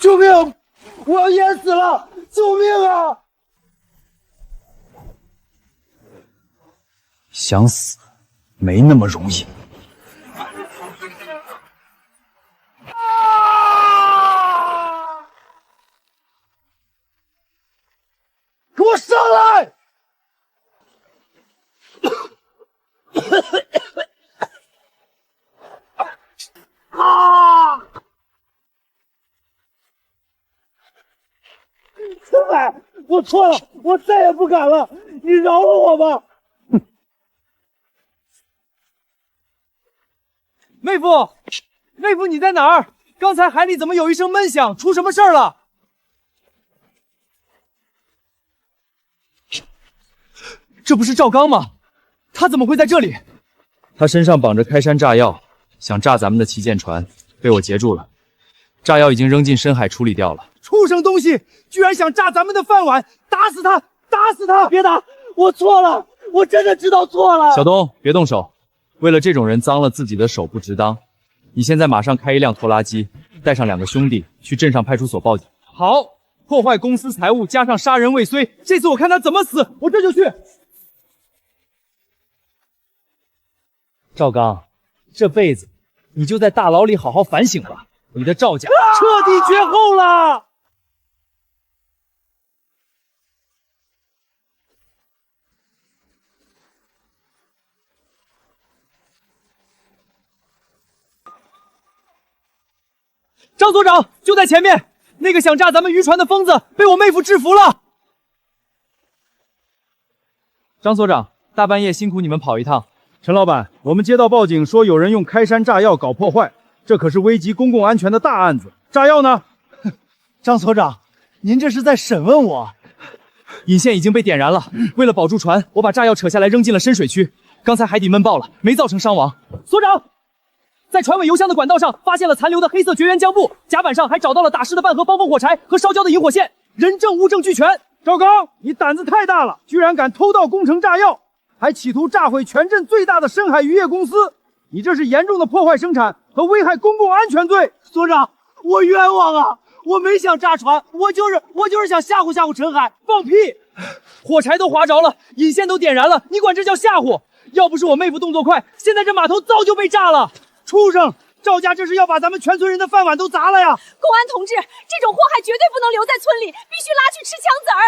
救命！我要淹死了！救命啊！想死没那么容易。给我上来！啊！陈海，我错了，我再也不敢了，你饶了我吧！妹夫，妹夫，你在哪儿？刚才海里怎么有一声闷响？出什么事儿了？这不是赵刚吗？他怎么会在这里？他身上绑着开山炸药，想炸咱们的旗舰船，被我截住了。炸药已经扔进深海处理掉了。畜生东西，居然想炸咱们的饭碗！打死他！打死他！别打！我错了，我真的知道错了。小东，别动手。为了这种人脏了自己的手不值当。你现在马上开一辆拖拉机，带上2个兄弟去镇上派出所报警。好，破坏公司财物加上杀人未遂，这次我看他怎么死，我这就去。赵刚，这辈子你就在大牢里好好反省吧，你的赵家彻底绝后了。张所长就在前面，那个想炸咱们渔船的疯子被我妹夫制服了。张所长，大半夜辛苦你们跑一趟。陈老板，我们接到报警说有人用开山炸药搞破坏，这可是危及公共安全的大案子。炸药呢？张所长，您这是在审问我？引线已经被点燃了，为了保住船，我把炸药扯下来扔进了深水区。刚才海底闷爆了，没造成伤亡。所长，在船尾油箱的管道上发现了残留的黑色绝缘浆布，甲板上还找到了打湿的半盒防风火柴和烧焦的引火线，人证物证俱全。赵刚，你胆子太大了，居然敢偷盗工程炸药，还企图炸毁全镇最大的深海渔业公司，你这是严重的破坏生产和危害公共安全罪。所长，我冤枉啊！我没想炸船，我就是想吓唬吓唬陈海。放屁！火柴都划着了，引线都点燃了，你管这叫吓唬？要不是我妹夫动作快，现在这码头早就被炸了。畜生！赵家这是要把咱们全村人的饭碗都砸了呀！公安同志，这种祸害绝对不能留在村里，必须拉去吃枪子儿。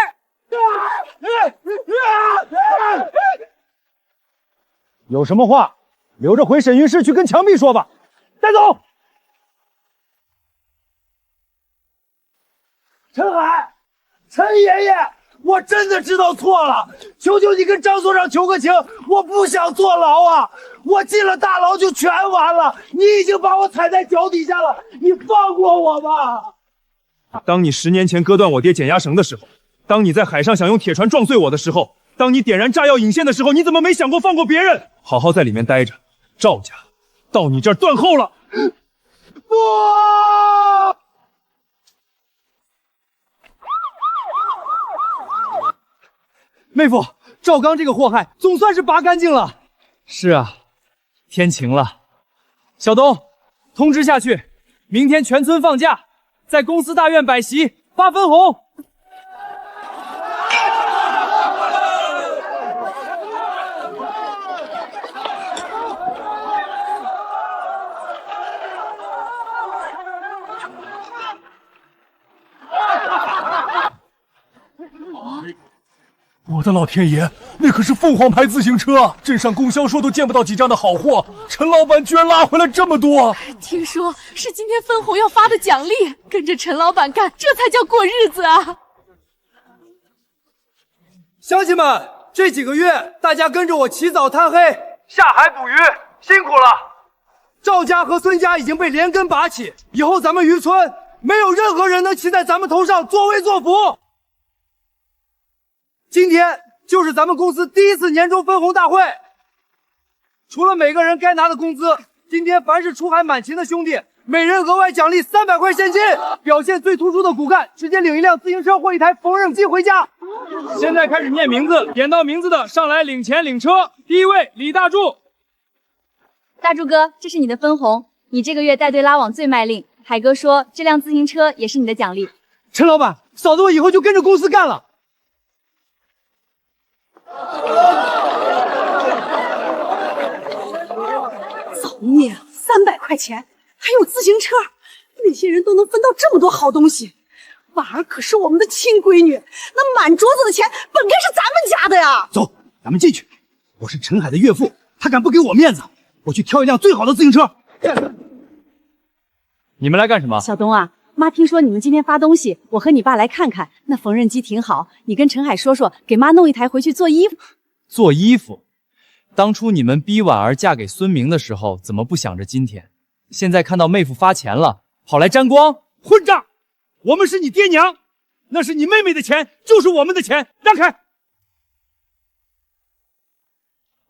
有什么话留着回审讯室去跟墙壁说吧。带走。陈海，陈爷爷，我真的知道错了，求求你跟张所长求个情，我不想坐牢啊！我进了大牢就全完了，你已经把我踩在脚底下了，你放过我吧！当你10年前割断我爹减压绳的时候，当你在海上想用铁船撞碎我的时候，当你点燃炸药引线的时候，你怎么没想过放过别人？好好在里面待着，赵家到你这儿断后了。不！妹夫，赵刚这个祸害总算是拔干净了。是啊，天晴了。小东，通知下去，明天全村放假，在公司大院摆席发分红。我的老天爷，那可是凤凰牌自行车，镇上供销社都见不到几张的好货，陈老板居然拉回来这么多！听说是今天分红要发的奖励，跟着陈老板干，这才叫过日子啊！乡亲们，这几个月大家跟着我起早贪黑，下海捕鱼，辛苦了。赵家和孙家已经被连根拔起，以后咱们渔村没有任何人能骑在咱们头上作威作福。今天就是咱们公司第1次年终分红大会，除了每个人该拿的工资，今天凡是出海满勤的兄弟，每人额外奖励300块现金，表现最突出的骨干直接领一辆自行车或一台缝纫机回家。现在开始念名字，点到名字的上来领钱领车。第一位李大柱。大柱哥，这是你的分红，你这个月带队拉网最卖力，海哥说这辆自行车也是你的奖励。陈老板，嫂子我以后就跟着公司干了。造孽啊！300块钱，还有自行车，那些人都能分到这么多好东西。婉儿可是我们的亲闺女，那满桌子的钱本该是咱们家的呀！走，咱们进去。我是陈海的岳父，他敢不给我面子，我去挑一辆最好的自行车。你们来干什么？小东啊，妈听说你们今天发东西，我和你爸来看看。那缝纫机挺好，你跟陈海说说，给妈弄一台回去做衣服。做衣服？当初你们逼婉儿嫁给孙明的时候，怎么不想着今天？现在看到妹夫发钱了，跑来沾光？混账！我们是你爹娘，那是你妹妹的钱，就是我们的钱，让开！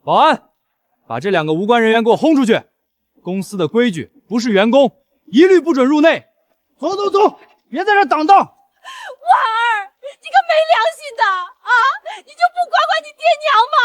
保安，把这2个无关人员给我轰出去！公司的规矩，不是员工一律不准入内。走走走，别在这挡道。婉儿，你个没良心的啊！你就不管管你爹娘吗？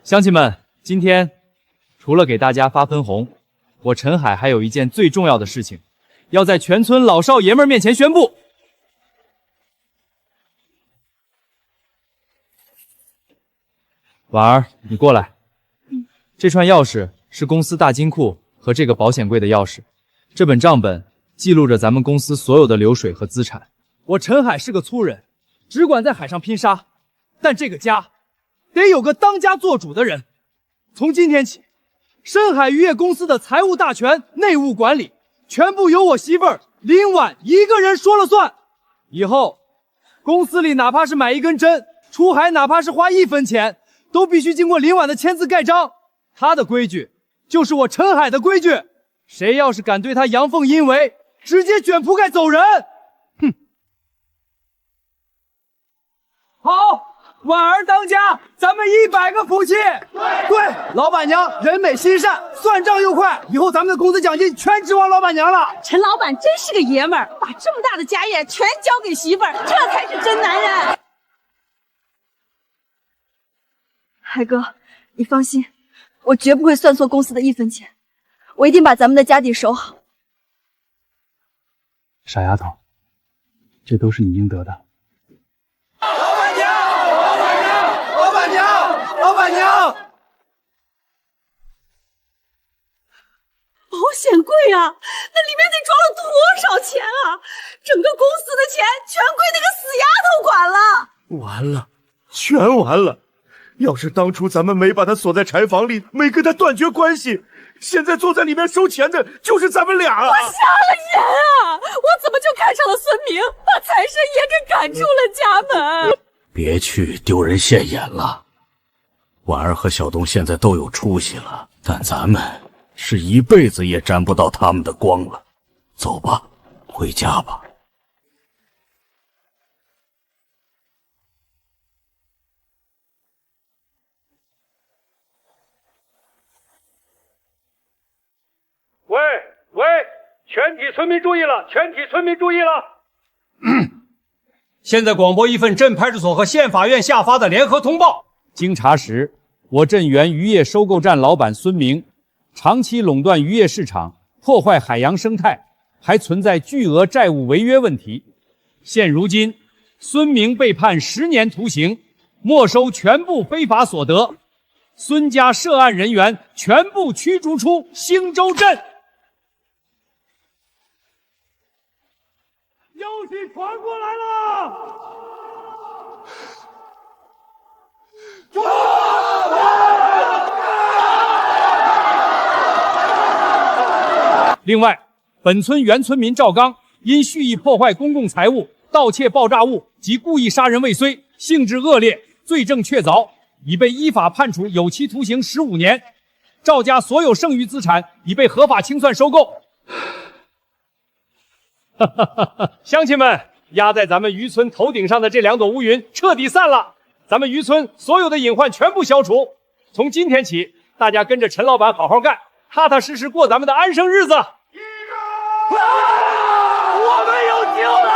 乡亲们，今天除了给大家发分红，我陈海还有一件最重要的事情，要在全村老少爷们面前宣布。婉儿，你过来。这串钥匙是公司大金库和这个保险柜的钥匙，这本账本记录着咱们公司所有的流水和资产。我陈海是个粗人，只管在海上拼杀，但这个家得有个当家做主的人。从今天起，深海渔业公司的财务大权、内务管理全部由我媳妇儿林婉一个人说了算。以后公司里哪怕是买一根针，出海哪怕是花1分钱，都必须经过林婉的签字盖章。她的规矩就是我陈海的规矩，谁要是敢对她阳奉阴违，直接卷铺盖走人。哼！好，婉儿当家，咱们100个福气。对，老板娘人美心善，算账又快，以后咱们的工资奖金全指望老板娘了。陈老板真是个爷们儿，把这么大的家业全交给媳妇儿，这才是真男人。海哥，你放心，我绝不会算错公司的1分钱，我一定把咱们的家底守好。傻丫头，这都是你应得的。老板娘，老板娘，老板娘，老板娘！保险柜啊，那里面得装了多少钱啊？整个公司的钱全归那个死丫头管了。完了，全完了！要是当初咱们没把他锁在柴房里，没跟他断绝关系，现在坐在里面收钱的就是咱们俩。我瞎了眼啊！我怎么就看上了孙明，把财神爷给赶出了家门？别去丢人现眼了。婉儿和小东现在都有出息了，但咱们是一辈子也沾不到他们的光了。走吧，回家吧。喂，全体村民注意了！全体村民注意了！现在广播一份镇派出所和县法院下发的联合通报。经查实，我镇原渔业收购站老板孙明长期垄断渔业市场，破坏海洋生态，还存在巨额债务违约问题。现如今，孙明被判10年徒刑，没收全部非法所得。孙家涉案人员全部驱逐出兴洲镇。消息传过来了！另外，本村原村民赵刚因蓄意破坏公共财物、盗窃爆炸物及故意杀人未遂，性质恶劣，罪证确凿，已被依法判处有期徒刑15年。赵家所有剩余资产已被合法清算收购。乡亲们，压在咱们渔村头顶上的这2朵乌云彻底散了，咱们渔村所有的隐患全部消除。从今天起，大家跟着陈老板好好干，踏踏实实过咱们的安生日子。我们有救了！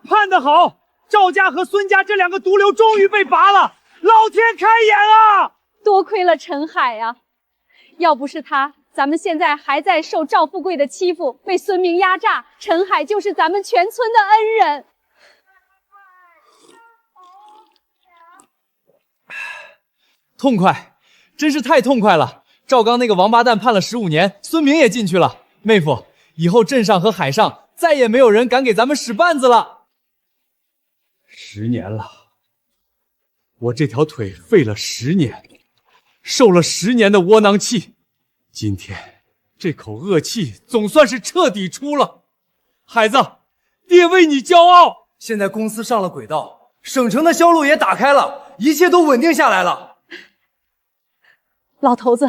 判得好，赵家和孙家这两个毒瘤终于被拔了，老天开眼啊！多亏了陈海呀，要不是他，咱们现在还在受赵富贵的欺负，被孙明压榨。陈海就是咱们全村的恩人。痛快，真是太痛快了！赵刚那个王八蛋判了15年，孙明也进去了。妹夫，以后镇上和海上再也没有人敢给咱们使绊子了。10年了，我这条腿废了10年，受了10年的窝囊气，今天这口恶气总算是彻底出了。孩子，爹为你骄傲。现在公司上了轨道，省城的销路也打开了，一切都稳定下来了。老头子，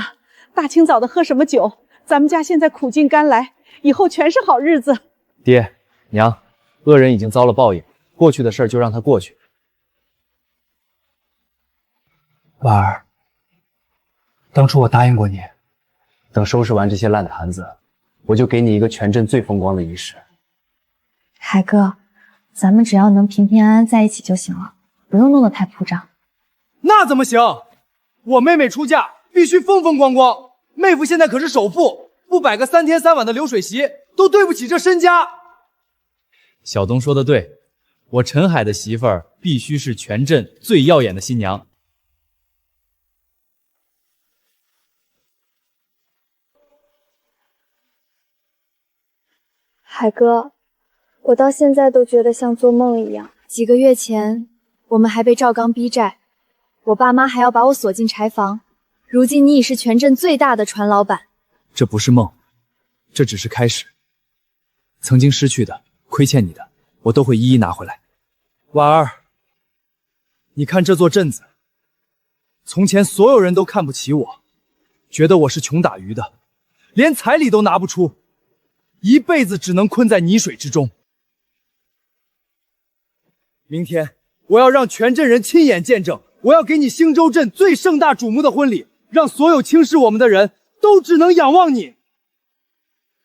大清早的喝什么酒？咱们家现在苦尽甘来，以后全是好日子。爹娘，恶人已经遭了报应，过去的事就让它过去。婉儿，当初我答应过你，等收拾完这些烂摊子，我就给你一个全镇最风光的仪式。海哥，咱们只要能平平安安在一起就行了，不用弄得太铺张。那怎么行？我妹妹出嫁必须风风光光，妹夫现在可是首富，不摆个3天3晚的流水席，都对不起这身家。小东说的对，我陈海的媳妇儿必须是全镇最耀眼的新娘。海哥，我到现在都觉得像做梦一样。几个月前，我们还被赵刚逼债，我爸妈还要把我锁进柴房。如今你已是全镇最大的船老板，这不是梦，这只是开始。曾经失去的、亏欠你的，我都会一一拿回来。婉儿，你看这座镇子，从前所有人都看不起我，觉得我是穷打鱼的，连彩礼都拿不出，一辈子只能困在泥水之中。明天我要让全镇人亲眼见证，我要给你兴州镇最盛大瞩目的婚礼，让所有轻视我们的人都只能仰望你。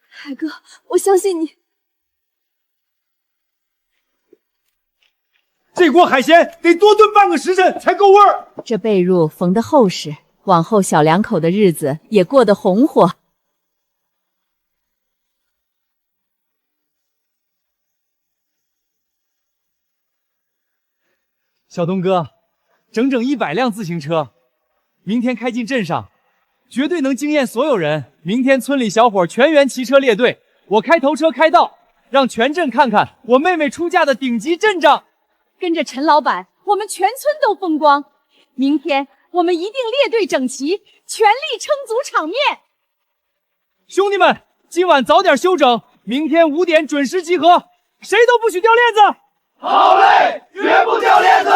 海哥，我相信你。这锅海鲜得多炖半个时辰才够味儿。这被褥缝得厚实，往后小两口的日子也过得红火。小东哥，整整100辆自行车，明天开进镇上，绝对能惊艳所有人。明天村里小伙全员骑车列队，我开头车开道，让全镇看看我妹妹出嫁的顶级阵仗。跟着陈老板，我们全村都风光。明天我们一定列队整齐，全力撑足场面。兄弟们，今晚早点休整，明天5点准时集合，谁都不许掉链子。好嘞，绝不掉链子。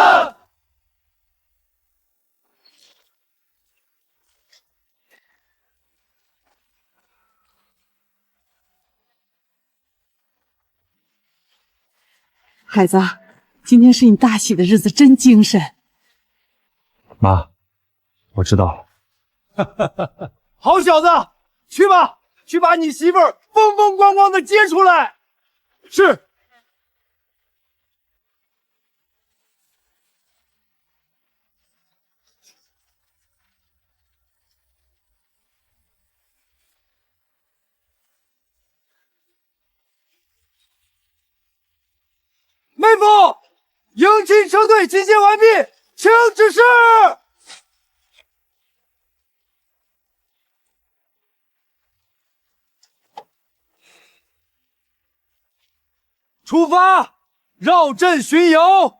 孩子，今天是你大喜的日子，真精神。妈，我知道了。好小子，去吧，去把你媳妇儿风风光光的接出来。是。妹夫，迎亲车队集结完毕，请指示。出发，绕镇巡游。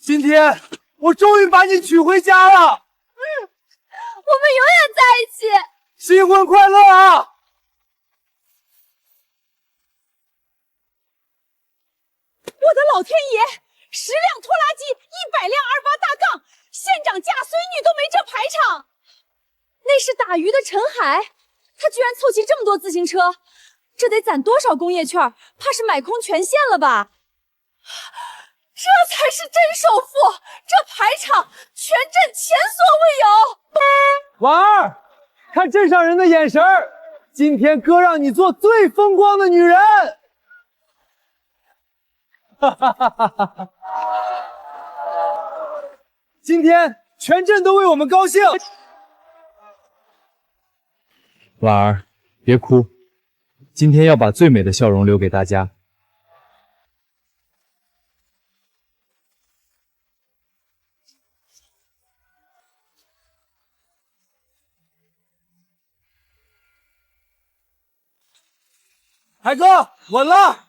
今天我终于把你娶回家了，我们永远在一起，新婚快乐啊！我的老天爷！10辆拖拉机，100辆28大杠，县长嫁孙女都没这排场。那是打鱼的陈海，他居然凑齐这么多自行车，这得攒多少工业券？怕是买空全县了吧？这才是真首富，这排场全镇前所未有。婉儿，看镇上人的眼神儿，今天哥让你做最风光的女人。哈哈哈哈哈哈！今天全镇都为我们高兴。婉儿，别哭，今天要把最美的笑容留给大家。海哥，稳了！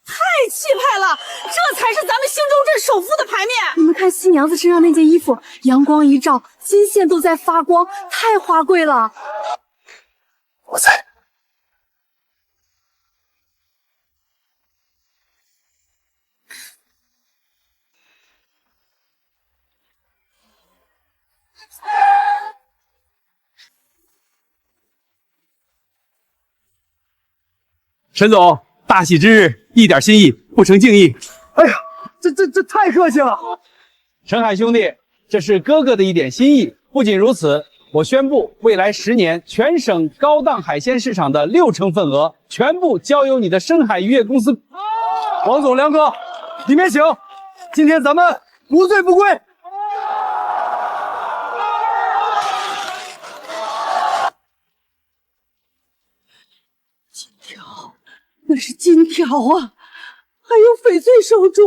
太气派了，这才是咱们兴中镇首富的牌面。你们看新娘子身上那件衣服，阳光一照，金线都在发光，太华贵了。我在。沈总，大喜之日，一点心意不成敬意。哎呀，这太客气了。陈海兄弟，这是哥哥的一点心意。不仅如此，我宣布，未来10年全省高档海鲜市场的60%份额，全部交由你的深海渔业公司。王总、梁哥，里面请。今天咱们无醉不归。那是金条啊，还有翡翠手镯，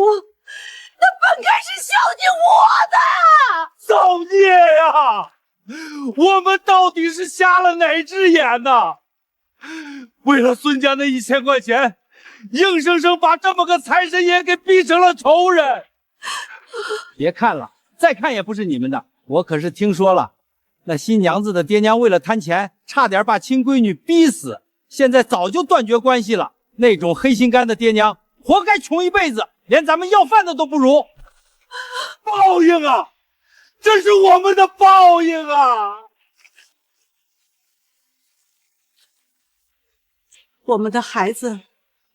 那本该是孝敬我的。造孽呀！我们到底是瞎了哪只眼呢？为了孙家那1000块钱，硬生生把这么个财神爷给逼成了仇人。别看了，再看也不是你们的。我可是听说了，那新娘子的爹娘为了贪钱，差点把亲闺女逼死，现在早就断绝关系了。那种黑心肝的爹娘，活该穷一辈子，连咱们要饭的都不如。报应啊！这是我们的报应啊！我们的孩子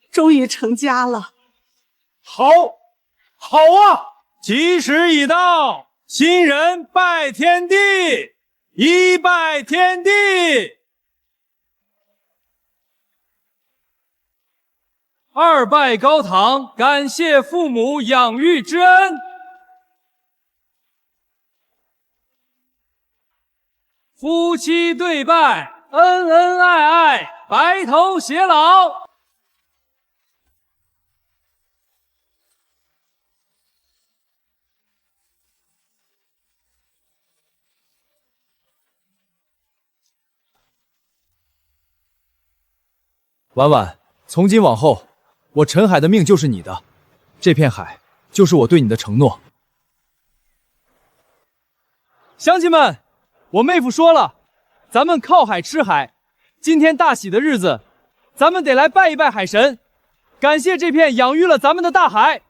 终于成家了，好啊！吉时已到，新人拜天地，一拜天地。2拜高堂，感谢父母养育之恩。夫妻对拜，恩恩爱爱，白头偕老。婉婉，从今往后，我陈海的命就是你的，这片海就是我对你的承诺。乡亲们，我妹夫说了，咱们靠海吃海，今天大喜的日子，咱们得来拜一拜海神，感谢这片养育了咱们的大海。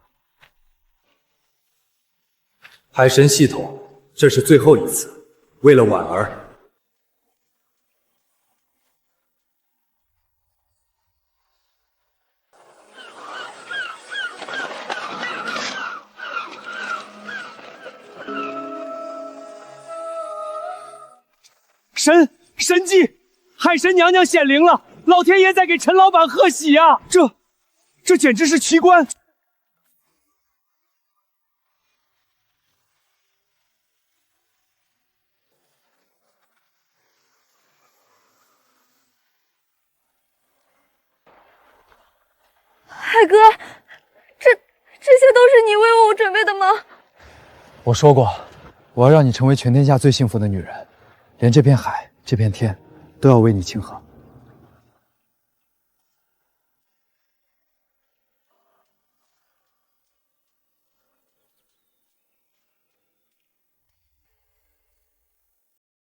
海神系统，这是最后一次，为了婉儿。神迹！海神娘娘显灵了，老天爷在给陈老板贺喜啊！这简直是奇观！海哥，这些都是你为我准备的吗？我说过，我要让你成为全天下最幸福的女人，连这片海、这片天都要为你庆贺。